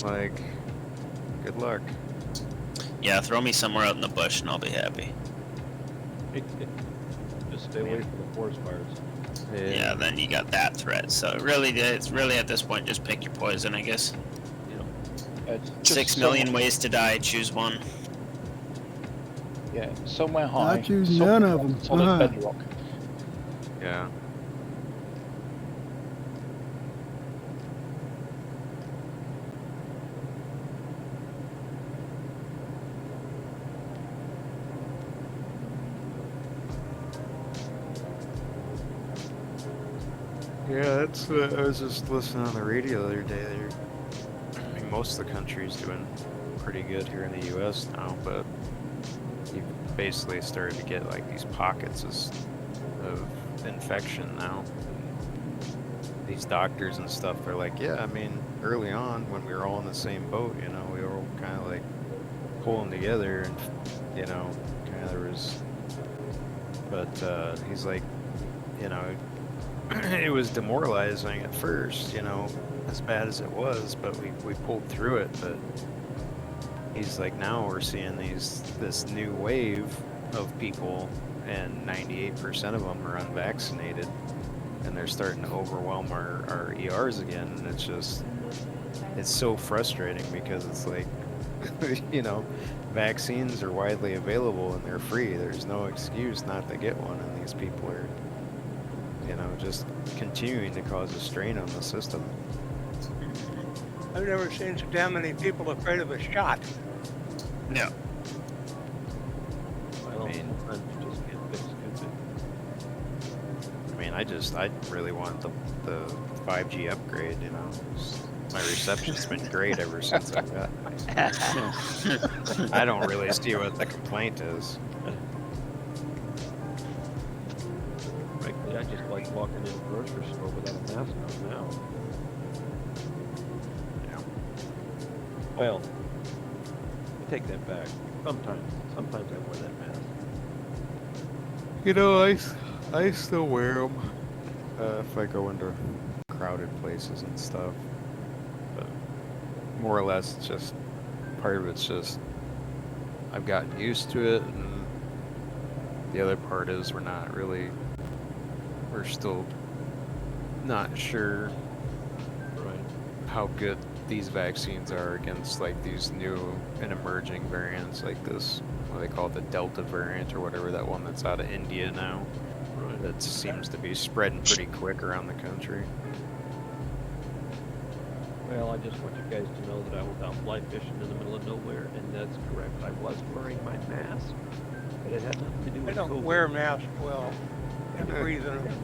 Like, good luck. Yeah, throw me somewhere out in the bush and I'll be happy. Just stay away from the forest fires. Yeah, then you got that threat. So it's really at this point just pick your poison, I guess. Just 6 million ways to die. Choose one. Yeah, somewhere high. I choose somewhere none of on them. Solid Uh-huh. bedrock. Yeah. Yeah, that's what I was just listening on the radio the other day. I mean, most of the country's doing pretty good here in the U.S. now, but you basically started to get like these pockets of infection now. These doctors and stuff, they're like, yeah, I mean, early on when we were all in the same boat, you know, we were all kind of like pulling together, and you know, kind of there was. But he's like, you know. It was demoralizing at first, you know, as bad as it was, but we pulled through it. But he's like, now we're seeing this new wave of people, and 98% of them are unvaccinated, and they're starting to overwhelm our ERs again. And it's so frustrating because it's like, you know, vaccines are widely available and they're free. There's no excuse not to get one, and these people are, you know, just continuing to cause a strain on the system. I've never seen so damn many people afraid of a shot. Yeah. Well, mean- sometimes you just can't fix stupid. I mean, I really want the 5G upgrade, you know. My reception's been great ever since I got it. I don't really see what the complaint is. Frankly, I just like walking in a grocery store without a mask on now. Yeah. Well, I take that back. Sometimes I wear that mask. You know, I still wear them if I go into crowded places and stuff. But more or less, it's just part of it's just I've gotten used to it, and the other part is we're still not sure Right. how good these vaccines are against like these new and emerging variants, like this, what they call it, the Delta variant or whatever, that one that's out of India now. Right. That seems to be spreading pretty quick around the country. Well, I just want you guys to know that I was out fly fishing in the middle of nowhere, and that's correct. I was wearing my mask, but it had nothing to do I with don't COVID. wear masks well. I breathe in them.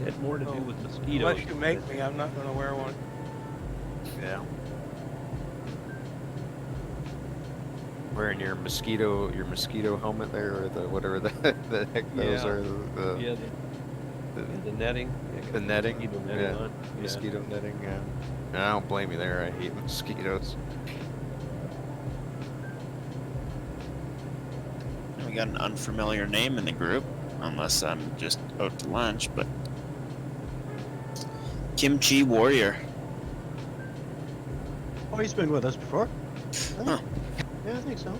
It had more to do with mosquitoes. Unless you make me, I'm not going to wear one. Yeah. Wearing your mosquito helmet there, or the whatever the heck those Yeah. are. Yeah, the netting. Yeah, The netting, mosquito netting yeah. on. Yeah. Mosquito netting. Yeah. And I don't blame you there. I hate mosquitoes. We got an unfamiliar name in the group, unless I'm just out to lunch, but Kimchi Warrior. Oh, he's been with us before. Huh. Yeah, I think so.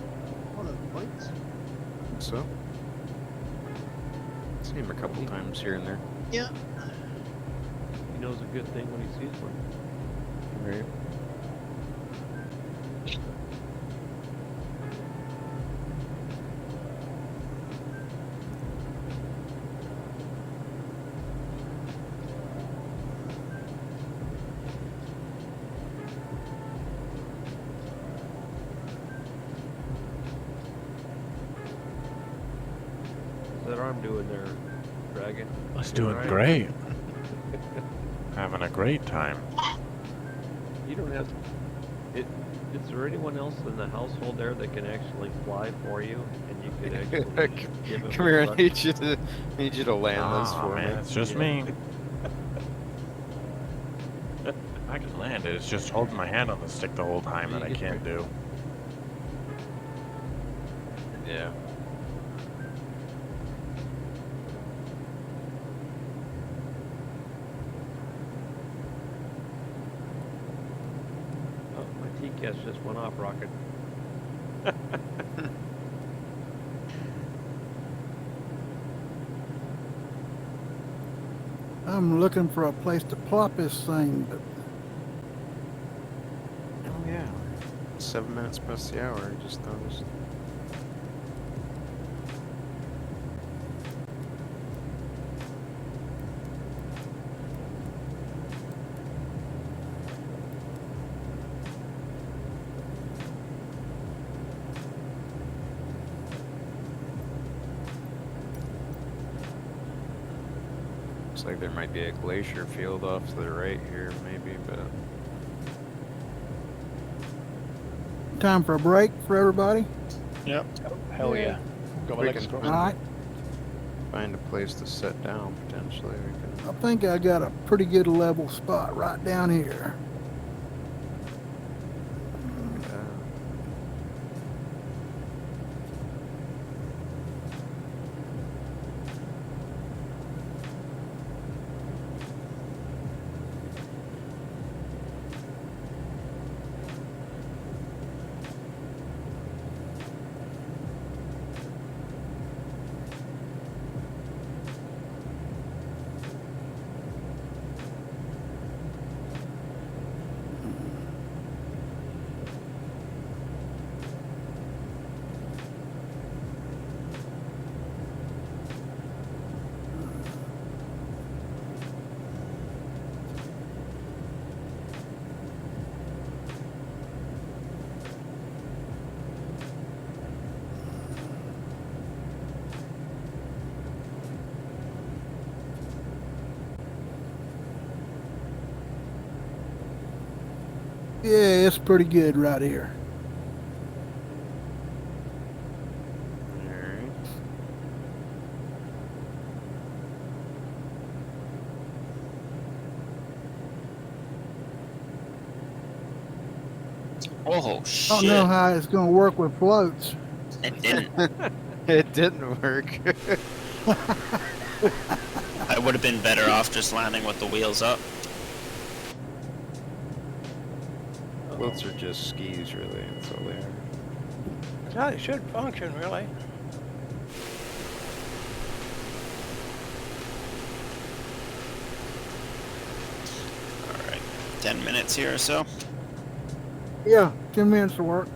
One of the fights. So, seen him a couple times here and there. Yeah. knows a good thing when he sees one. Right. How's that arm doing there, Dragon? It's Doing doing all right? great. Having a great time. You don't have. Is there anyone else in the household there that can actually fly for you, and you could actually give him Come here, I instructions? need you to land this Ah, for man, me. it's just Yeah. me. I can land it. It's just holding my hand on the stick the whole time that I can't do. Yeah. Oh, my TCAS just went off, Rocket. I'm looking for a place to plop this thing, but Oh yeah. 7 minutes past the hour. I just noticed. Looks like there might be a glacier field off to the right here, maybe, but time for a break for everybody. Yep. Hell yeah. Got my We legs can crossed. All right. find a place to sit down potentially. We can. I think I got a pretty good level spot right down here. Yeah, it's pretty good right here. Alright. Oh I shit! don't know how it's going to work with floats. It didn't. It didn't work. I would have been better off just landing with the wheels up. Floats are just skis, really. That's all they are. That's how it should function, really. All right, 10 minutes here or so. Yeah, 10 minutes to work.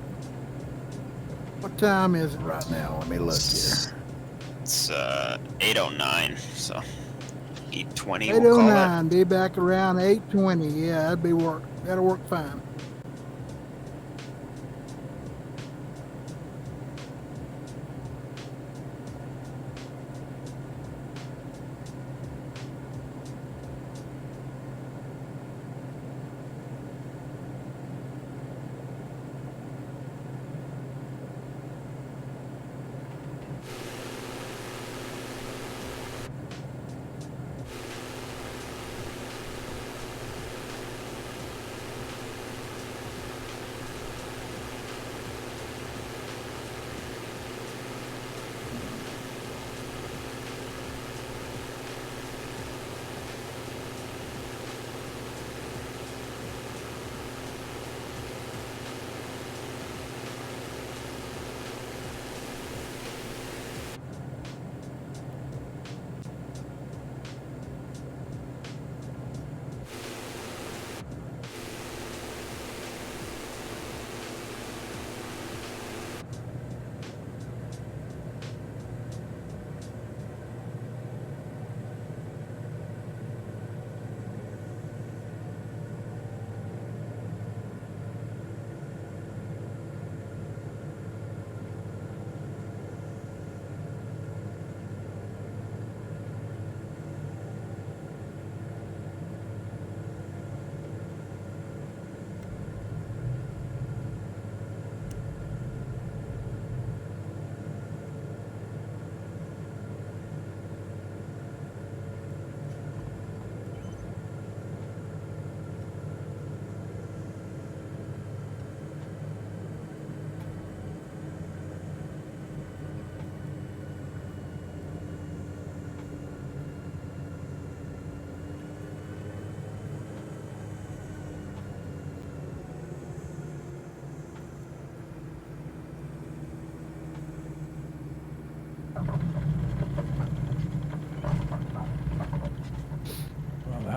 What time is it right now? Let me look here. It's 8:09, so 8:20 we'll call it. 8:09. Be back around 8:20. Yeah, that'd be work. That'll work fine.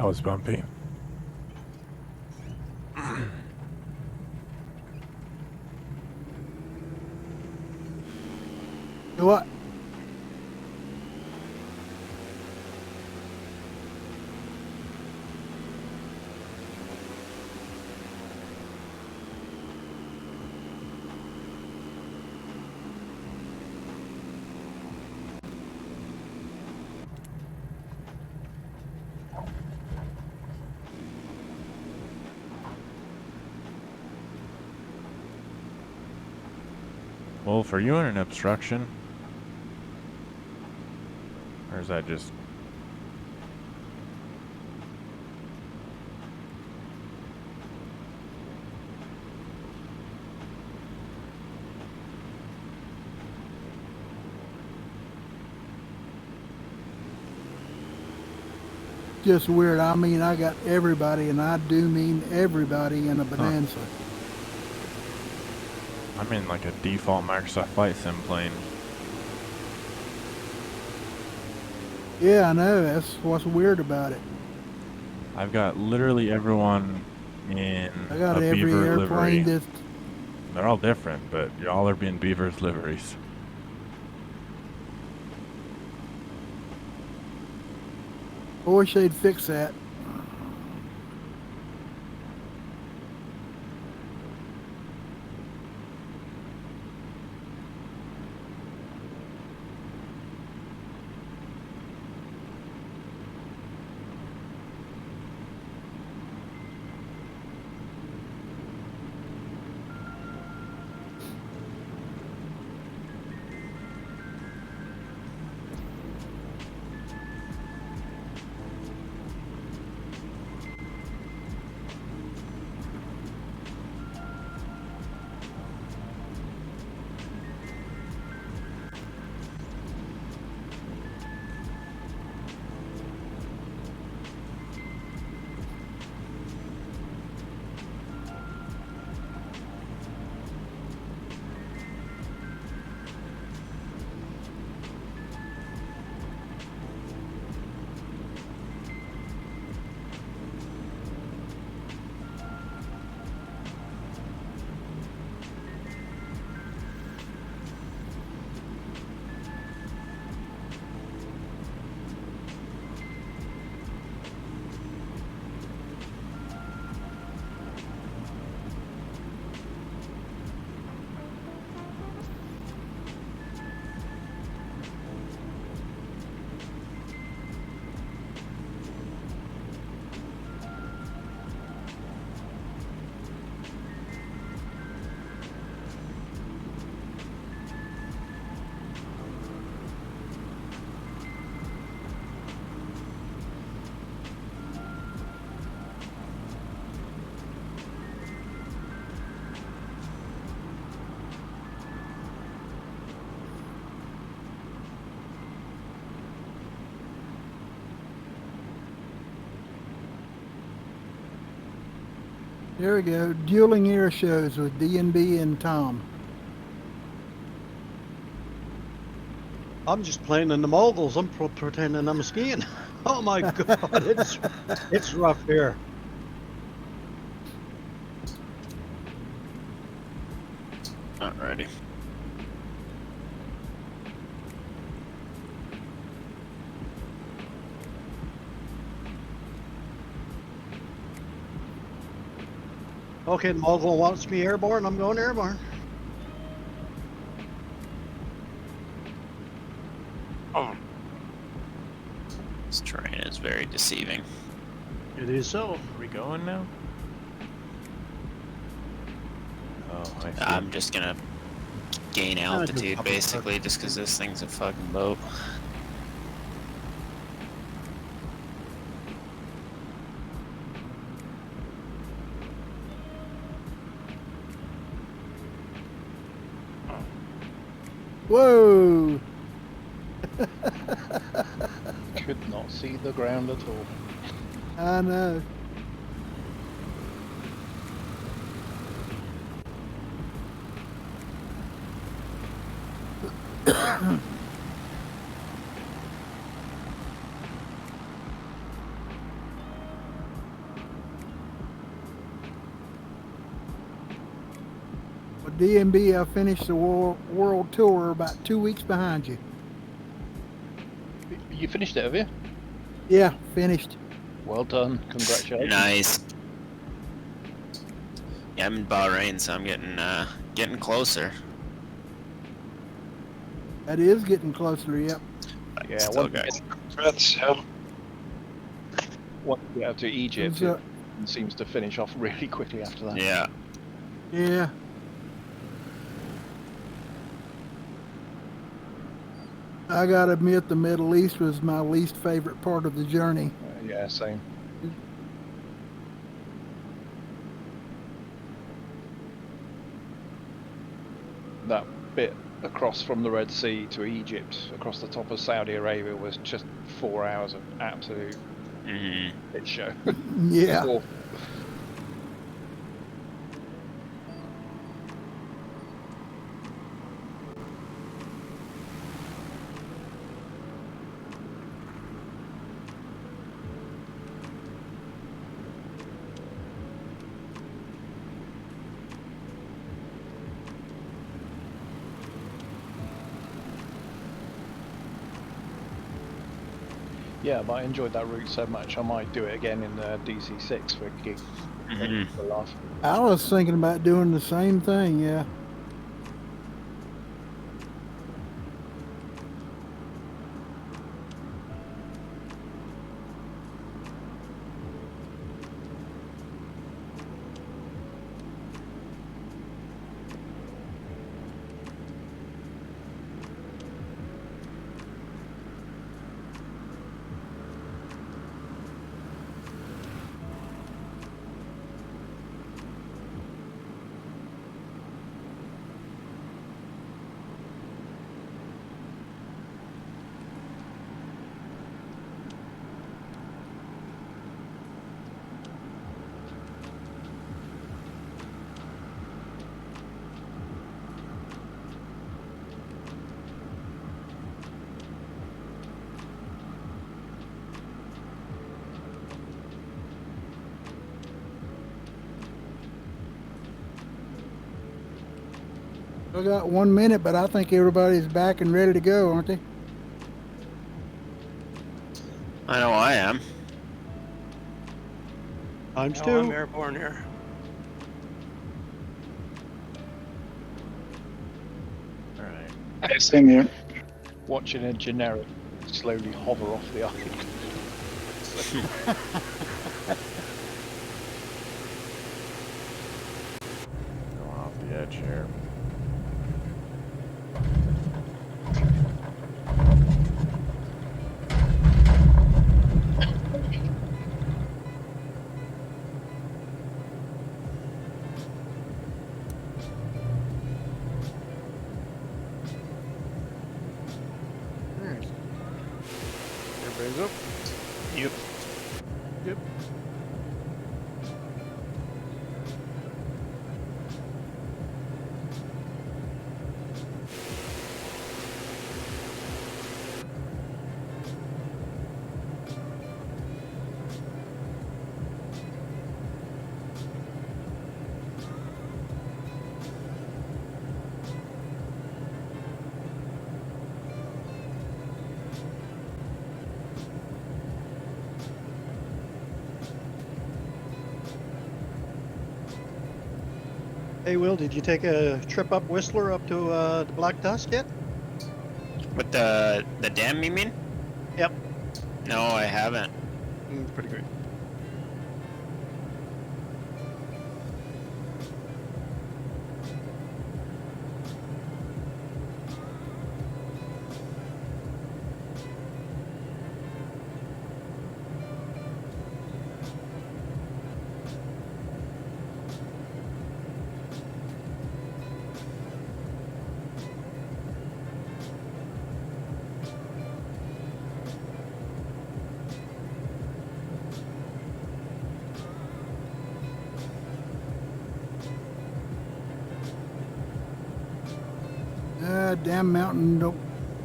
was bumpy. What? Well, for you in an obstruction, or is that just? Just weird. I mean, I got everybody, and I do mean everybody in a Bonanza. I'm in like a default Microsoft Flight Sim plane. Yeah, I know. That's what's weird about it. I've got literally everyone in I got a every Beaver airplane livery. that. They're all different, but y'all are being Beaver's liveries. I wish they'd fix that. There we go. Dueling air shows with D&B and Tom. I'm just playing in the moguls. I'm pretending I'm skiing. Oh my god, it's rough here. Alrighty. Okay, the mogul wants me airborne. I'm going airborne. This terrain is very deceiving. It is so. Are we going now? Oh, I see. I'm just gonna gain just altitude double basically just because this thing's a fucking boat. Whoa! Could not see the ground at all. I know. DMB, I finished the world tour about 2 weeks behind you. You finished it, have you? Yeah, finished. Well done. Congratulations. Nice. Yeah, I'm in Bahrain, so I'm getting closer. That is getting closer, yep. But Yeah, still once you got get- Congrats, yeah. once you get out to Egypt, It was, it seems to finish off really quickly after that. yeah. Yeah. I gotta admit, the Middle East was my least favorite part of the journey. Yeah, same. That bit across from the Red Sea to Egypt, across the top of Saudi Arabia, was just 4 hours of absolute shit show. Yeah. Awful. Yeah, but I enjoyed that route so much, I might do it again in the DC6 for a gig. For a laugh. I was thinking about doing the same thing, yeah. I got 1 minute, but I think everybody's back and ready to go, aren't they? I know I am. Times Oh, I'm two. airborne here. Alright. Hey, same here. Watching a generic slowly hover off the island. Going off the edge here. Everybody's up. Yep. Yep. Hey, Will, did you take a trip up Whistler up to the Black Dust yet? With the dam, you mean? Yep. No, I haven't. Pretty great. Damn mountain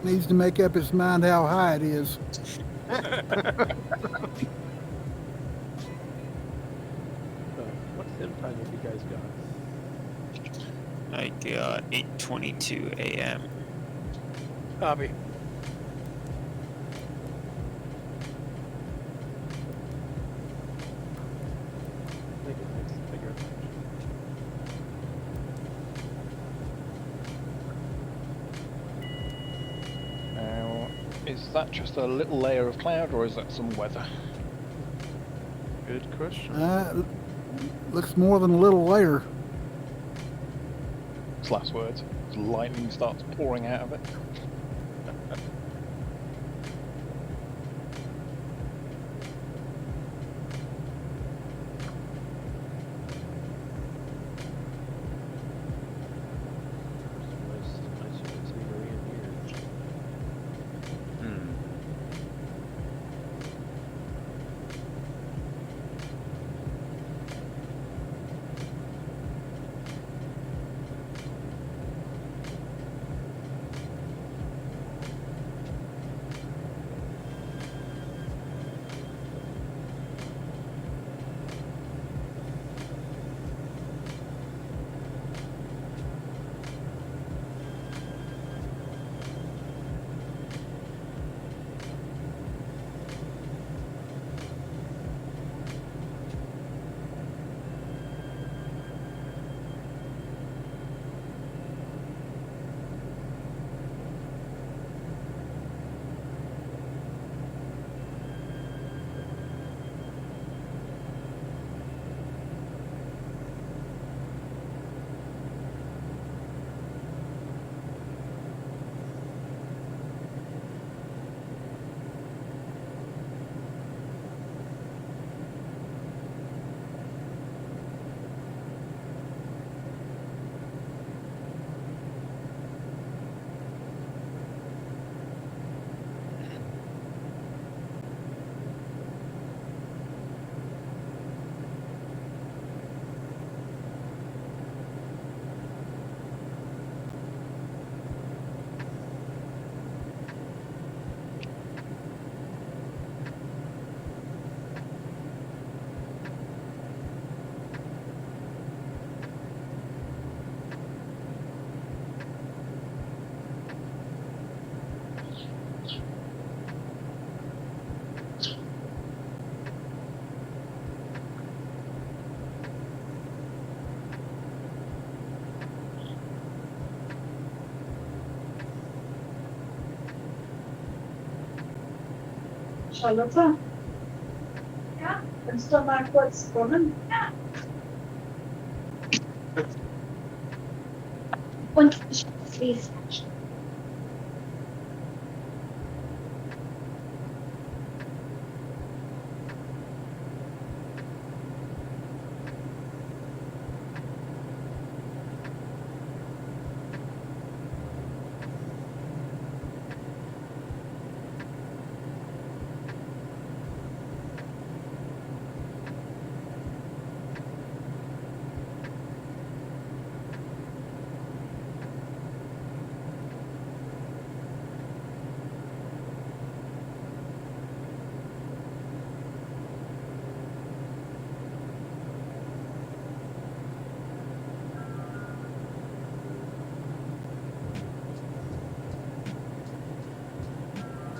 needs to make up its mind how high it is. What sim time have you guys got? I got 8:22 a.m. Copy. I think it makes a bigger. Now, is that just a little layer of cloud, or is that some weather? Good question. Looks more than a little layer. It's last words. Lightning starts pouring out of it. Nice scenery in here. Hmm. Charlotte? Ja, kannst du mal kurz kommen? Ja. Und ich schließe.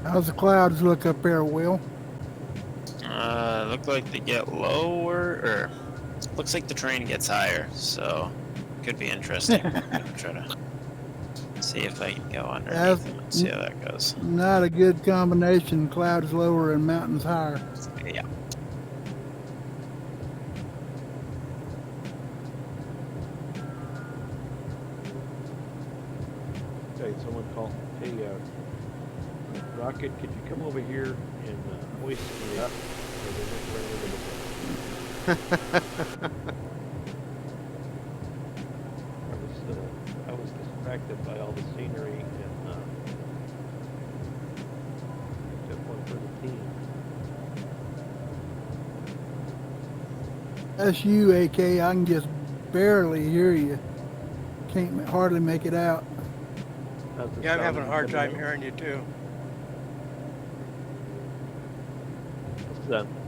How's the clouds look up there, Will? Look like they get lower, or looks like the train gets higher, so could be interesting. I'm gonna try to see if I can go underneath them and see how that goes. Not a good combination. Clouds lower and mountains higher. Yeah. Okay, someone call. Hey, Rocket, could you come over here and hoist me up? I was distracted by all the scenery and except one for the team. That's you, AK. I can just barely hear you. Can't hardly make it out. How's the Yeah, I'm sound having a hard coming time out? hearing you too.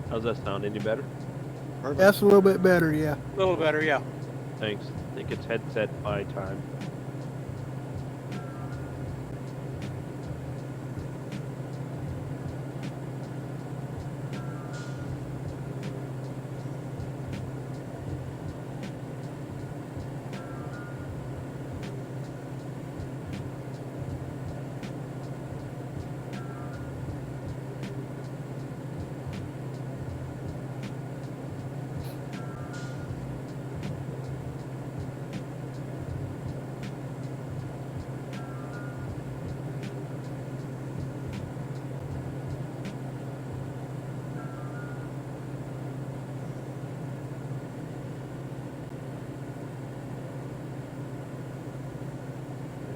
How's that sound? Any better? That's a little bit better, yeah. A little better, yeah. thanks. I think it's headset buy time.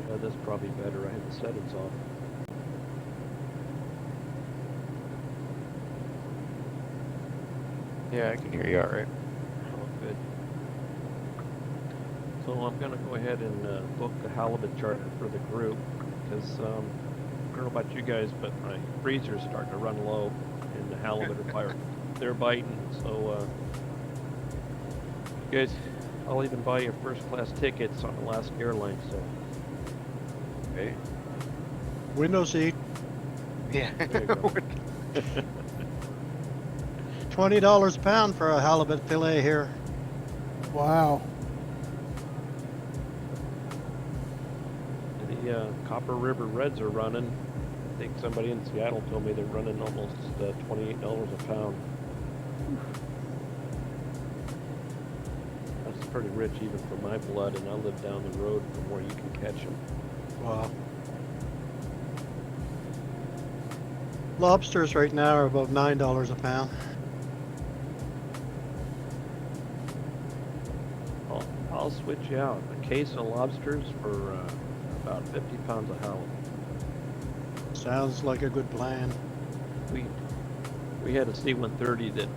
Yeah, that's probably better. I had the settings off. Yeah, I can hear you all right. Oh, good. So I'm gonna go ahead and book the halibut charter for the group because I don't know about you guys, but my freezer's starting to run low, and the halibut are they're biting. So you guys, I'll even buy you first class tickets on Alaska Airlines. So Okay. Window seat, Yeah. there you go. $20 a pound for a halibut fillet here. Wow. The Copper River Reds are running. I think somebody in Seattle told me they're running almost $28 a pound. That's pretty rich even for my blood, and I live down the road from where you can catch them. Wow. Lobsters right now are above $9 a pound. I'll switch you out. A case of lobsters for about 50 pounds of halibut. Sounds like a good plan. We had a C-130 that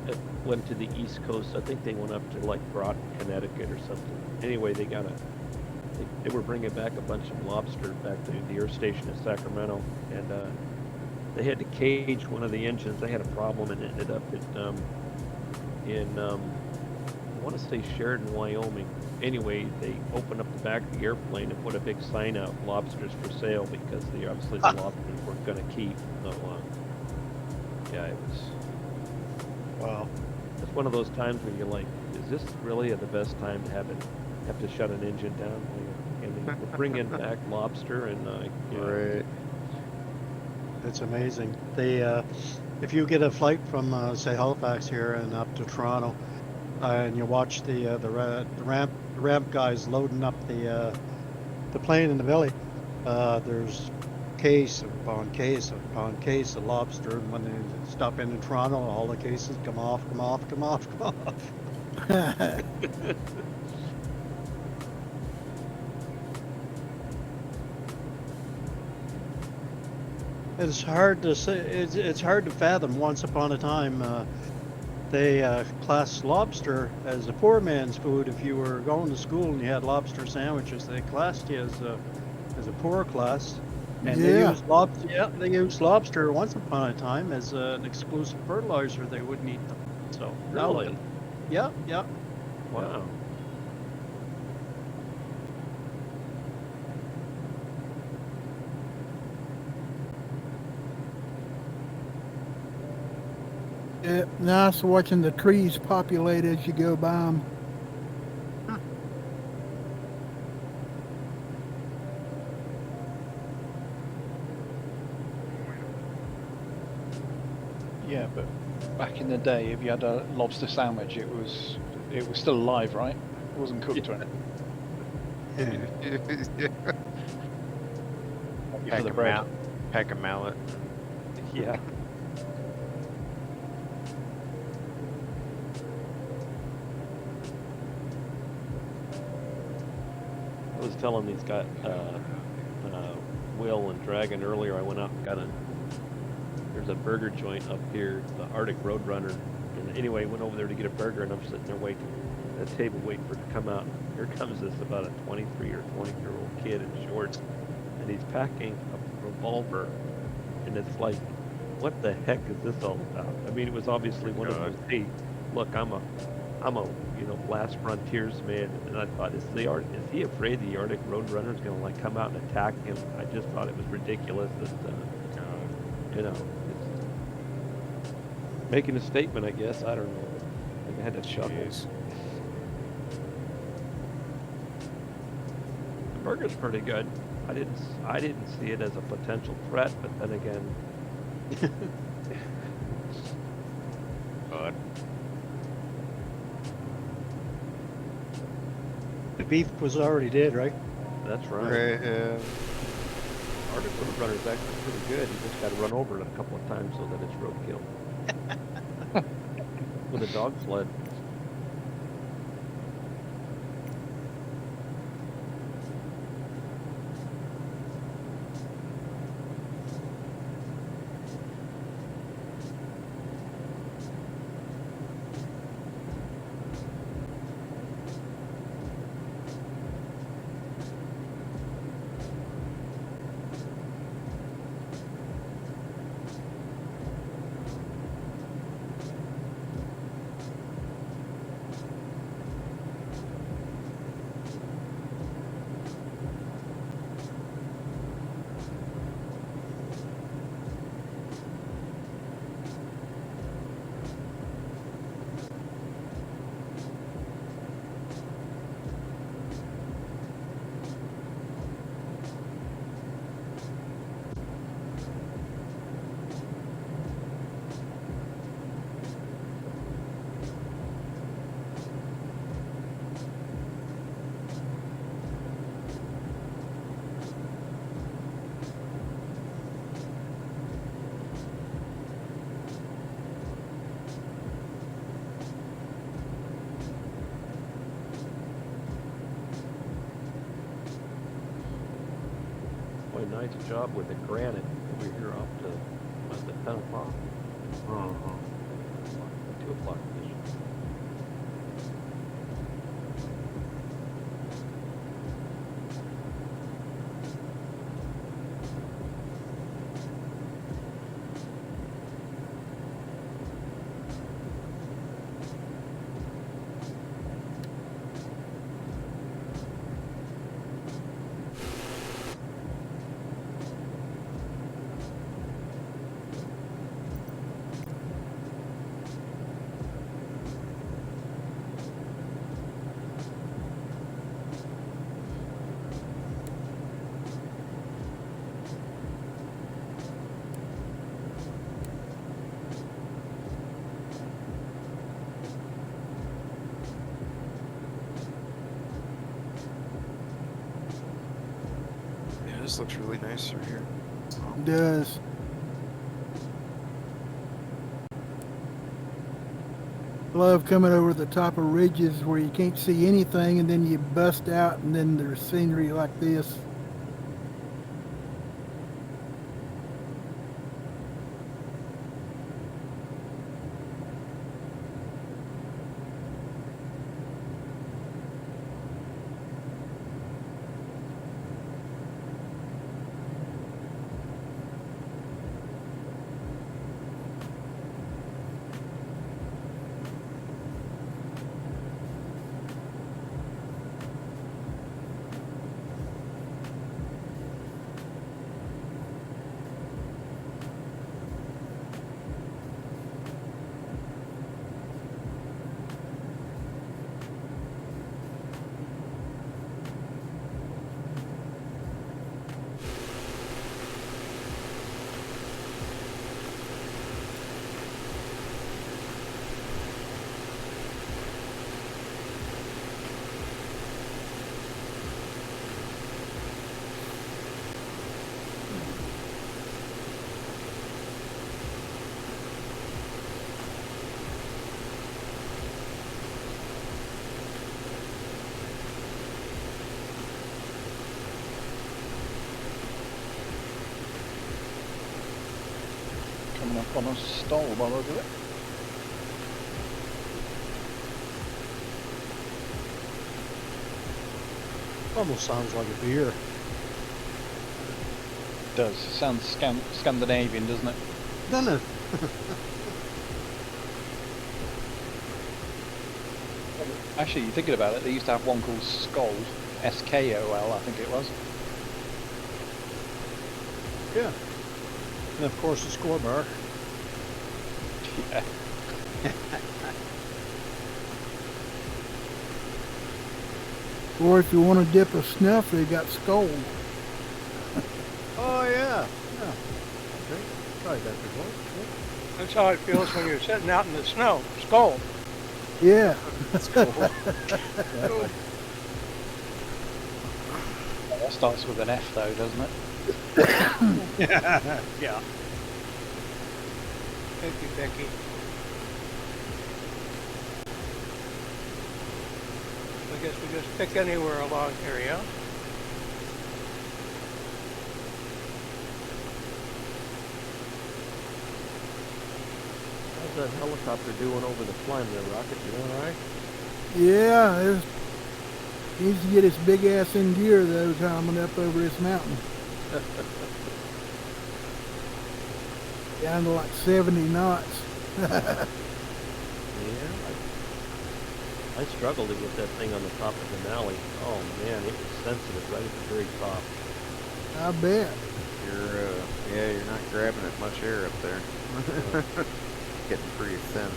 it went to the East Coast. I think they went up to like Groton, Connecticut or something. Anyway, they were bringing back a bunch of lobster back to the air station in Sacramento, and they had to cage one of the engines. They had a problem, and it ended up in I want to say Sheridan, Wyoming. Anyway, they opened up the back of the airplane and put a big sign out, "Lobsters for sale," because they obviously the lobsters weren't going to keep. So yeah, it was. Wow. It's one of those times when you're like, is this really the best time to have to shut an engine down? And they bring in back lobster and yeah. Right. It's amazing. They, if you get a flight from say Halifax here and up to Toronto, and you watch the ramp guys loading up the plane in the belly, there's case upon case upon case of lobster, and when they stop in Toronto, all the cases come off. It's hard to say. It's hard to fathom. Once upon a time, they classed lobster as a poor man's food. If you were going to school and you had lobster sandwiches, they classed you as a poor class. And they used lobster. Yeah, they used lobster once upon a time as an exclusive fertilizer. They wouldn't eat them. So Really? Yeah. Wow. Yeah, nice watching the trees populate as you go by them. Yeah, but back in the day, if you had a lobster sandwich, it was still alive, right? It wasn't cooked or anything. For the bread. Peck a mallet. Yeah. I was telling these guys, Will and Dragon earlier, I went out and there's a burger joint up here, the Arctic Roadrunner. And anyway, went over there to get a burger, and I'm sitting there waiting at a table waiting for it to come out. Here comes this about a 23 or 20-year-old kid in shorts, and he's packing a revolver. And it's like, what the heck is this all about? I mean, it was obviously one of those, hey, look, I'm I'm a last frontiersman, and I thought, is he afraid the Arctic Roadrunner is going to like come out and attack him? I just thought it was ridiculous that it's making a statement. I guess I don't know. I had to chuckle. Jeez. The burger's pretty good. I didn't see it as a potential threat, but then again, But The beef was already dead, right? that's right. Arctic Roadrunner is actually pretty good. You just got to run over it a couple of times so that it's roadkill. With a dog sled. Boy, nice job with the granite over here up to the 10 o'clock. 2 o'clock position. Yeah, this looks really nice through here. It does. Love coming over the top of ridges where you can't see anything and then you bust out and then there's scenery like this. Coming up on a stall by the look of it. Almost sounds like a beer. Does. Sounds Scandinavian, doesn't it? Doesn't it? Actually, you're thinking about it, they used to have one called Skol, S-K-O-L, I think it was. Yeah. And of course the score bar. Yeah. Or if you want to dip a snuff, they got Skull. Oh yeah. Yeah. Okay. Tried that before. That's how it feels when you're sitting out in the snow. Skull. Yeah. That starts with an F though, doesn't it? Yeah. Yeah. Thank you, Becky. I guess we just pick anywhere along here, yeah? How's that helicopter doing over the climb there, Rocket? You doing alright? Yeah. Needs to get his big ass in gear though, coming up over this mountain. Down to like 70 knots. Yeah. I struggled to get that thing on the top of the valley. Oh man, it was sensitive right at the very top. I bet. You're not grabbing it much air up there. Getting pretty thin.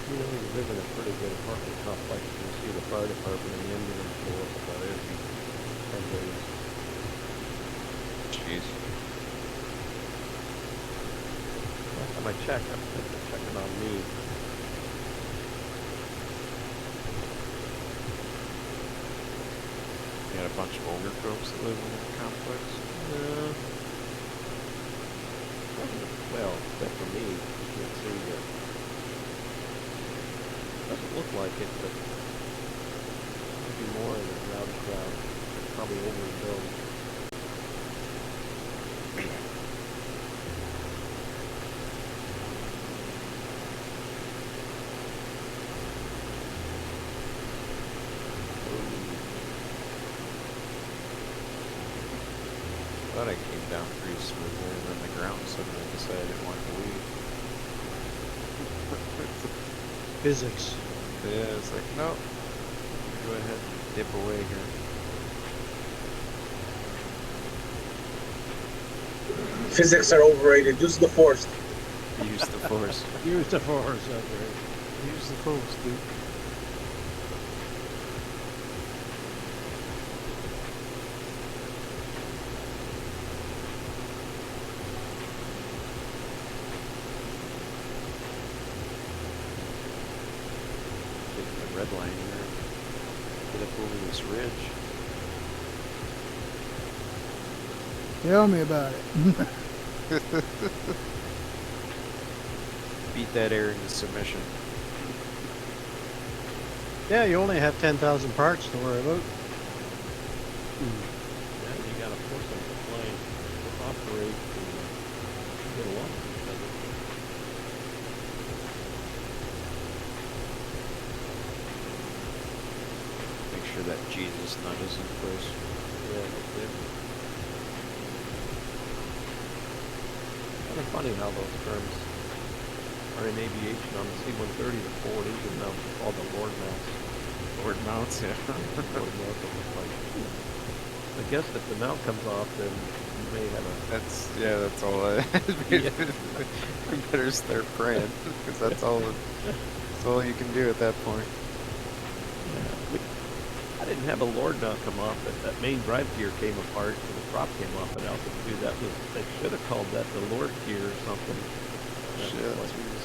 You know, we live in a pretty good apartment complex. You can see the fire department and the ambulance go up about every 10 days. Jeez. Last time I checked, I think they're checking on me. You got a bunch of older folks that live in the complex. Well, except for me, you can't see it. Doesn't look like it, but maybe more in the crowd. Probably over the building. I thought I came down pretty smoothly, and then the ground suddenly decided it wanted to leave. Physics. Yeah, it's like, no. Go ahead and dip away here. Physics are overrated. Use the force. Use the force. Use the force, that's right. Use the force, dude. Take the red line here and get up over this ridge. Tell me about it. Beat that air into submission. Yeah, you only have 10,000 parts to worry about. Yeah, you gotta force them to play, to operate, and get along with each other. Make sure that Jesus nut is in place. Yeah, that's it. Kind of funny how those terms are in aviation. On the C-130, the forward engine mount is called the Lord mounts. Lord mounts, yeah. Lord mounts, it looks like. I guess if the mount comes off, then you may have a... That's all we better start praying, because that's all you can do at that point. Yeah. I didn't have a Lord mount come off, but that main drive gear came apart and the prop came off at altitude. They should have called that the Lord gear or something. Shit, jeez.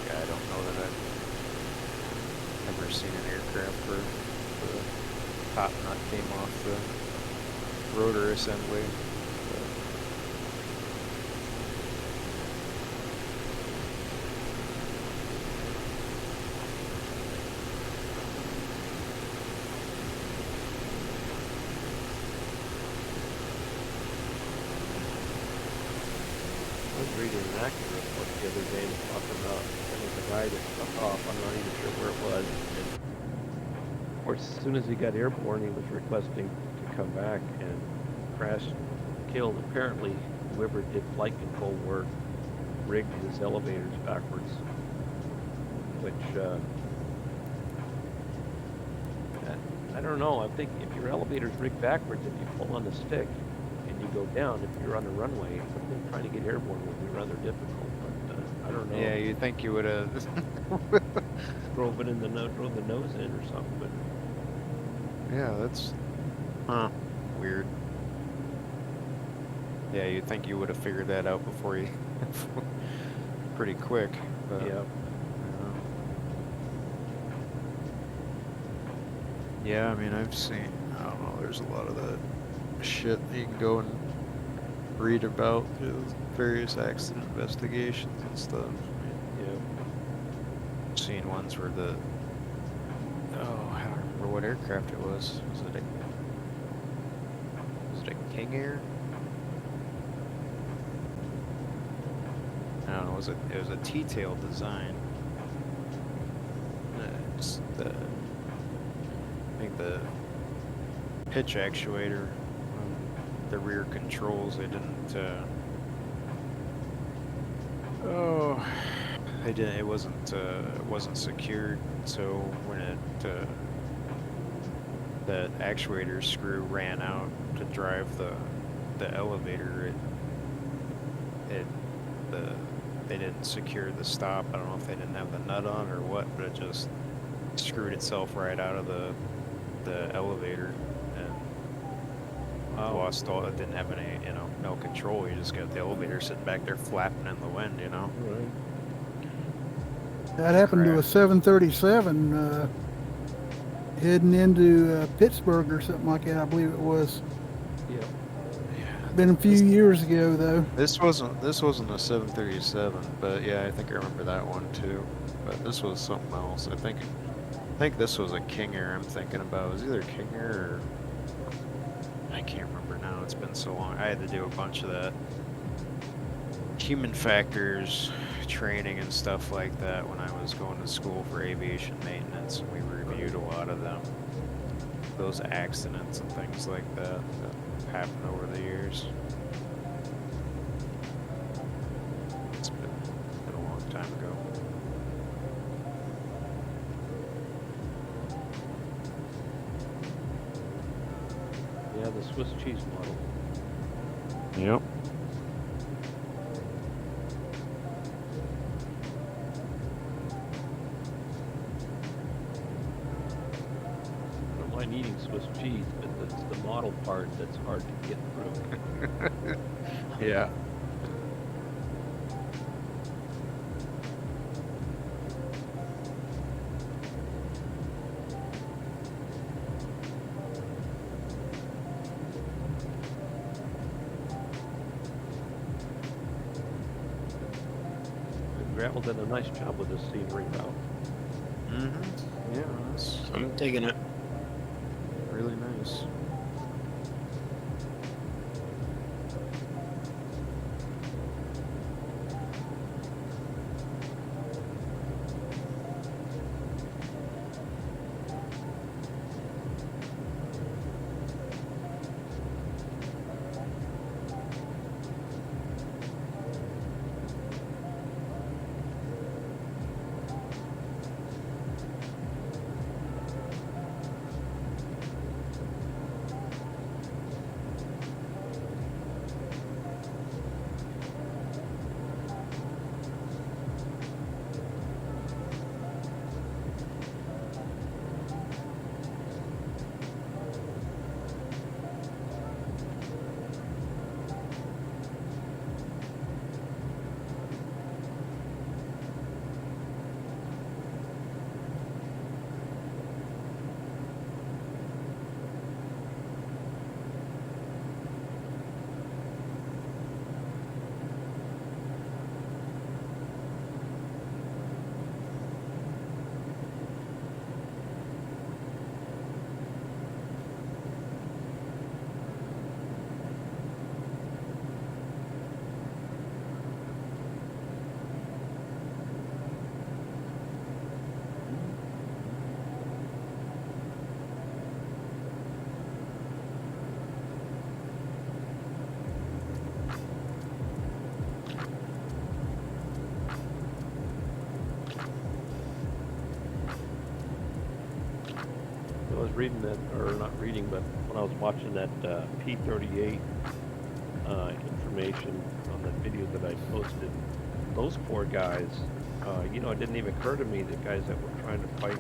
Yeah, I don't know that I've ever seen an aircraft where the top nut came off the rotor assembly. accident report the other day and talking about there was a guy that took off. I'm not even sure where it was. And of course, as soon as he got airborne, he was requesting to come back and crashed, killed. Apparently, whoever did flight control work rigged his elevators backwards, which I don't know. I think if your elevator's rigged backwards, if you pull on the stick and you go down, if you're on a runway, something trying to get airborne would be rather difficult. But I don't know. Yeah, you'd think you would have. Drove the nose in or something. But Yeah, that's weird. Yeah, you'd think you would have figured that out before you pretty quick. But, yeah. Yeah, I mean, I've seen, I don't know, there's a lot of that shit that you can go and read about, various accident investigations and stuff. Yeah. I've seen ones where I don't remember what aircraft it was. Was it a King Air? I don't know, it was a T-tail design. I think the pitch actuator on the rear controls, they didn't, it wasn't secured, so when that actuator screw ran out to drive the elevator, they didn't secure the stop. I don't know if they didn't have the nut on or what, but it just screwed itself right out of the elevator and lost all. It didn't have any, no control. You just got the elevator sitting back there flapping in the wind, Right. That happened to a 737 heading into Pittsburgh or something like that, I believe it was. Yeah. Been a few years ago, though. This wasn't a 737, but yeah, I think I remember that one too. But this was something else. I think this was a King Air I'm thinking about. It was either King Air or I can't remember now. It's been so long. I had to do a bunch of that human factors training and stuff like that when I was going to school for aviation maintenance, and we reviewed a lot of them. Those accidents and things like that happened over the years. It's been a long time ago. Yeah, the Swiss cheese model. Yep. I don't mind eating Swiss cheese, but it's the model part that's hard to get through. Yeah. Gravel did a nice job with this scenery route. Mm-hmm. Yeah, that's I'm digging it. really nice. was reading that, or not reading, but when I was watching that P38 information on that video that I posted, those poor guys, you know, it didn't even occur to me that guys that were trying to fight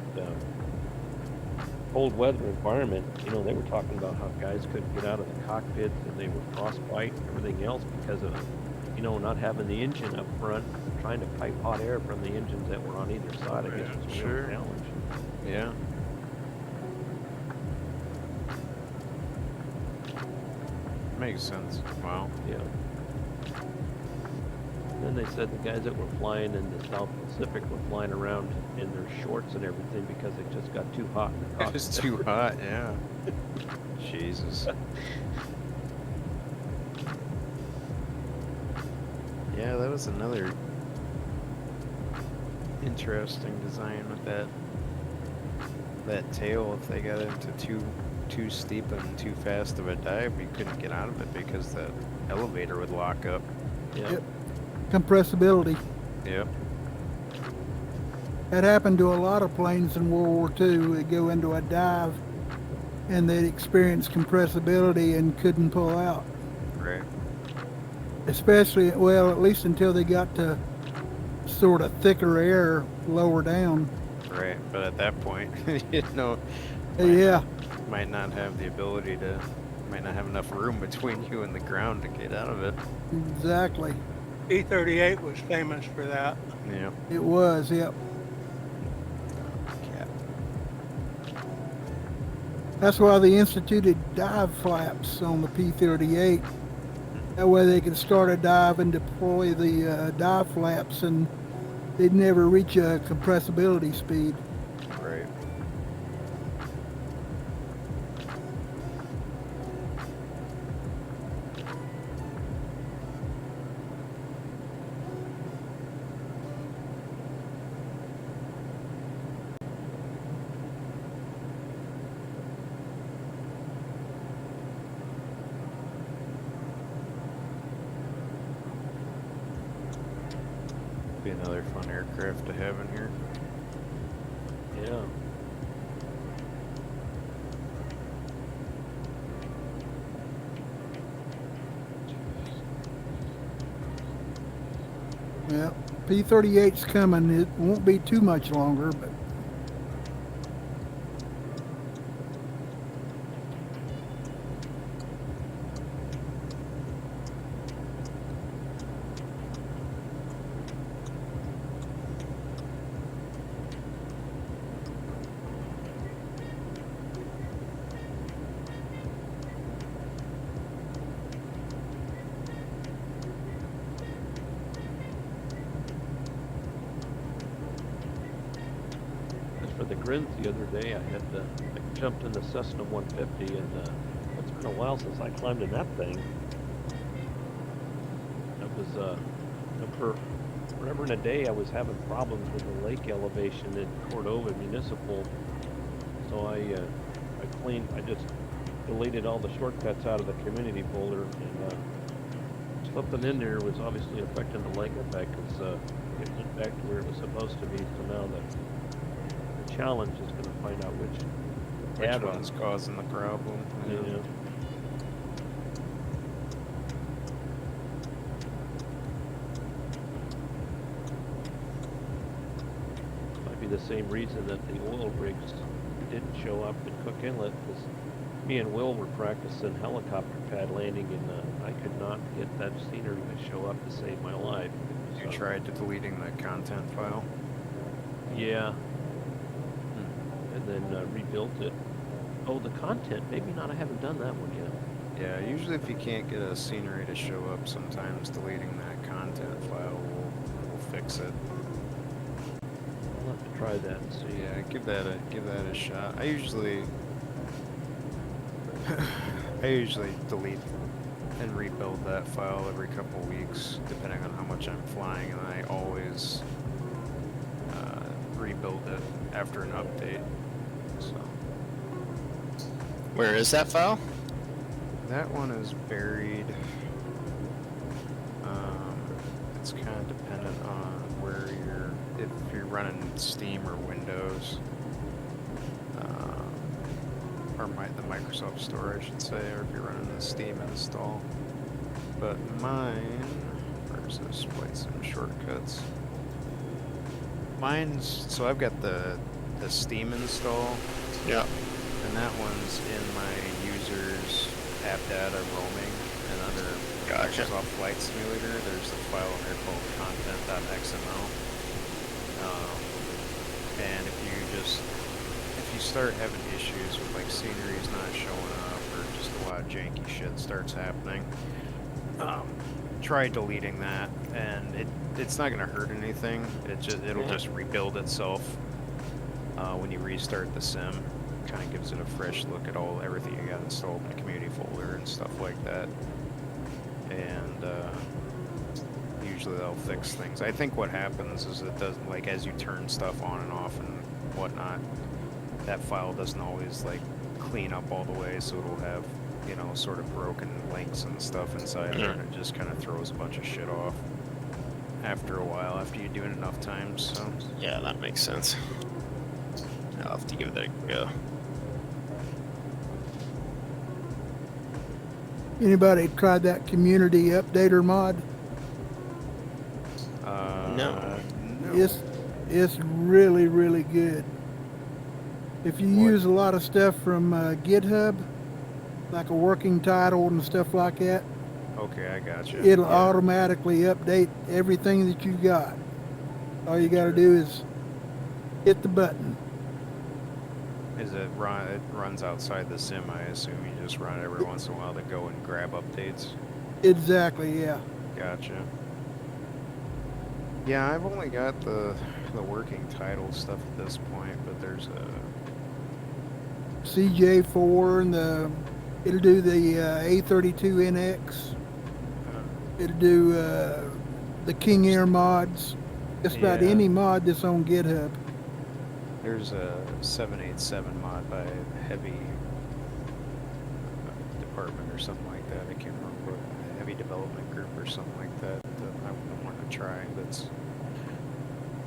cold weather environment, you know, they were talking about how guys couldn't get out of the cockpits and they were frostbite and everything else because of, you know, not having the engine up front, trying to pipe hot air from the engines that were on either side. I guess it was a real challenge. Yeah. Makes sense. Wow. Yeah. Then they said the guys that were flying in the South Pacific were flying around in their shorts and everything because it just got too hot in the It cockpit. was too hot, yeah. Jesus. Yeah, that was another interesting design with that tail. If they got into too steep and too fast of a dive, you couldn't get out of it because the elevator would lock up. Yeah. Yep. Compressibility. Yep. That happened to a lot of planes in World War II. They'd go into a dive and they'd experience compressibility and couldn't pull out. Right. Especially, well, at least until they got to sort of thicker air lower down. Right. But at that point, you know, Yeah. might not have the ability to, might not have enough room between you and the ground to get out of it. Exactly. E38 was famous for that. Yeah. It was, yep. Cat. That's why they instituted dive flaps on the P-38. That way they could start a dive and deploy the dive flaps, and they'd never reach a compressibility speed. Right. Be another fun aircraft to have in here. Yeah. Yeah, P-38's coming. It won't be too much longer, but For the grins the other day, I jumped in the Cessna 150, and it's been a while since I climbed in that thing. It was for forever and a day I was having problems with the lake elevation in Cordova Municipal, so I just deleted all the shortcuts out of the community folder, and something in there was obviously affecting the lake effect because it went back to where it was supposed to be. So now the challenge is going to find out which add-on one's causing the problem. Yeah. Might be the same reason that the oil rigs didn't show up in Cook Inlet, because me and Will were practicing helicopter pad landing, and I could not get that scenery to show up to save my life. You tried to deleting the content file? Yeah. And then rebuilt it. Oh, the content. Maybe not. I haven't done that one yet. Yeah, usually if you can't get a scenery to show up, sometimes deleting that content file will fix it. I'll have to try that and see. Yeah, give that a shot. I usually delete and rebuild that file every couple weeks, depending on how much I'm flying, and I always rebuild it after an update. So Where is that file? that one is buried. It's kind of dependent on where if you're running Steam or Windows. or the Microsoft Store, I should say, or if you're running the Steam install. But mine, where's this Flight Sim shortcuts? Mine's, so I've got the Steam install. Yeah. And that one's in my users app data roaming, and under Microsoft Flight Simulator, there's a file in there called content.xml. And if you start having issues with like sceneries not showing up or just a lot of janky shit starts happening, try deleting that, and it's not gonna hurt anything. It'll just rebuild itself when you restart the sim. Kind of gives it a fresh look at everything you got installed in the community folder and stuff like that. And usually they'll fix things. I think what happens is it doesn't, like, as you turn stuff on and off and whatnot, that file doesn't always like clean up all the way, so it'll have, you know, sort of broken links and stuff inside there, and it just kind of throws a bunch of shit off after a while, after you do it enough times. So yeah, that makes sense. I'll have to give that a go. Anybody tried that community updater mod? No. It's really, really good. If you use a lot of stuff from GitHub, like a working title and stuff like that, okay, I got you. It'll automatically update everything that you got. All you got to do is hit the button. It runs outside the sim, I assume. You just run it every once in a while to go and grab updates. Exactly, yeah. Gotcha. Yeah, I've only got the working title stuff at this point, but there's a CJ4 and it'll do the A32NX. It'll do the King Air mods. Just about any mod that's on GitHub. There's a 787 mod by Heavy Department or something like that. I can't remember what, Heavy Development Group or something like that. I want to try. That's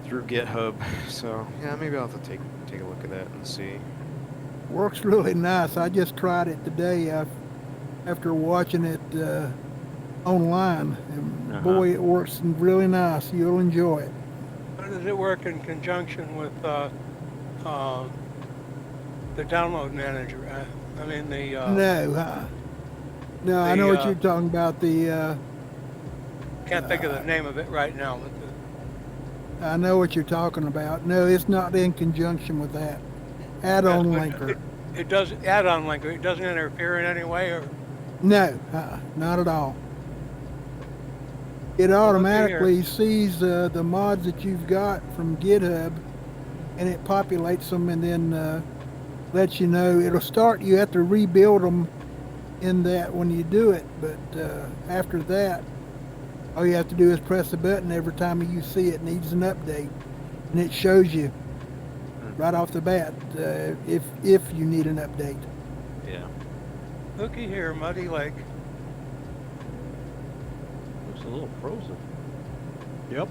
through GitHub. So yeah, maybe I'll have to take a look at that and see. Works really nice. I just tried it today after watching it online, and boy, it works really nice. You'll enjoy it. How does it work in conjunction with the download manager? I mean the no, I know what you're talking about. Can't think of the name of it right now, but I know what you're talking about. No, it's not in conjunction with that. Add-on linker. It does add-on linker. It doesn't interfere in any way, or no, not at all. It automatically sees the mods that you've got from GitHub, and it populates them, and then lets you know. It'll start. You have to rebuild them in that when you do it, but after that, all you have to do is press the button every time you see it needs an update, and it shows you right off the bat if you need an update. Yeah. Looky here, Muddy Lake. Looks a little frozen. Yep.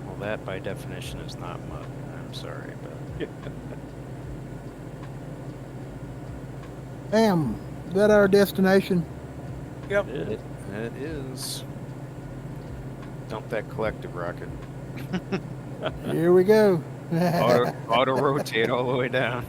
Well, that by definition is not mud. I'm sorry, but Bam, is that our destination? Yep. it is. Dump that collective rocket. Here we go. Auto rotate all the way down.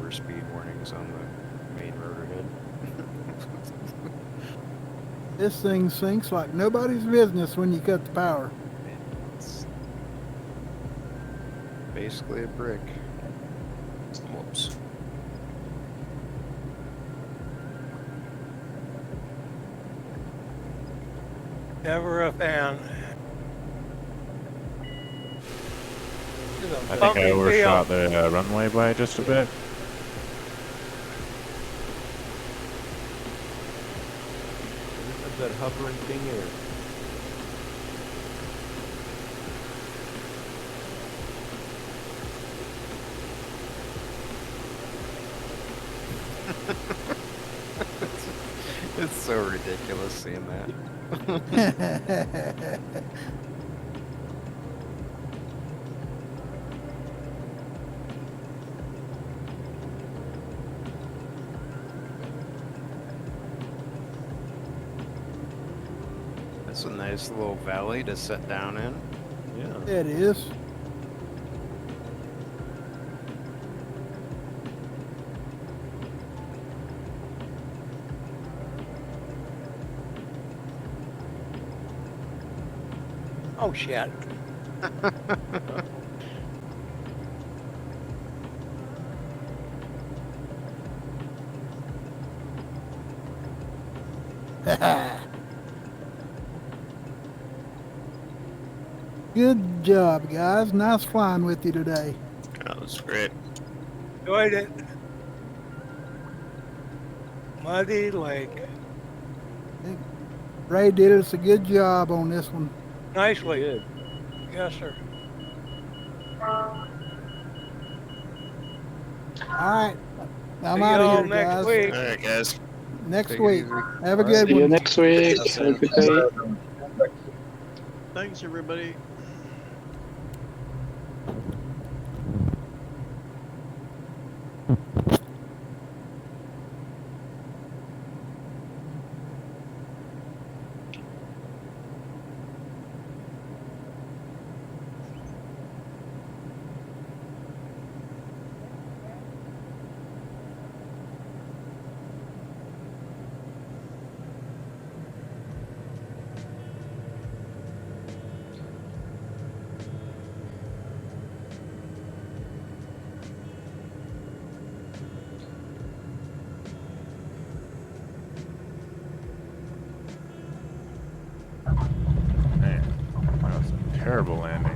Speed warnings on the main road ahead. This thing sinks like nobody's business when you cut the power. It's basically a brick. Whoops. Never a fan. It's a I think I bumpy overshot field. the runway by just a bit. That's that hovering thing here. It's so ridiculous seeing that. That's a nice little valley to sit down in. Yeah. It is. Oh shit. Good job, guys. Nice flying with you today. That was great. Enjoyed it. Muddy Lake. Ray did us a good job on this one. Nicely. Good. Yes, sir. All right. I'm See out of y'all here, next guys. week. All right, guys. Next Take it week. easy. Have a All right. good See you one. next week. Have a good day. Thanks, everybody. Man, that was a terrible landing.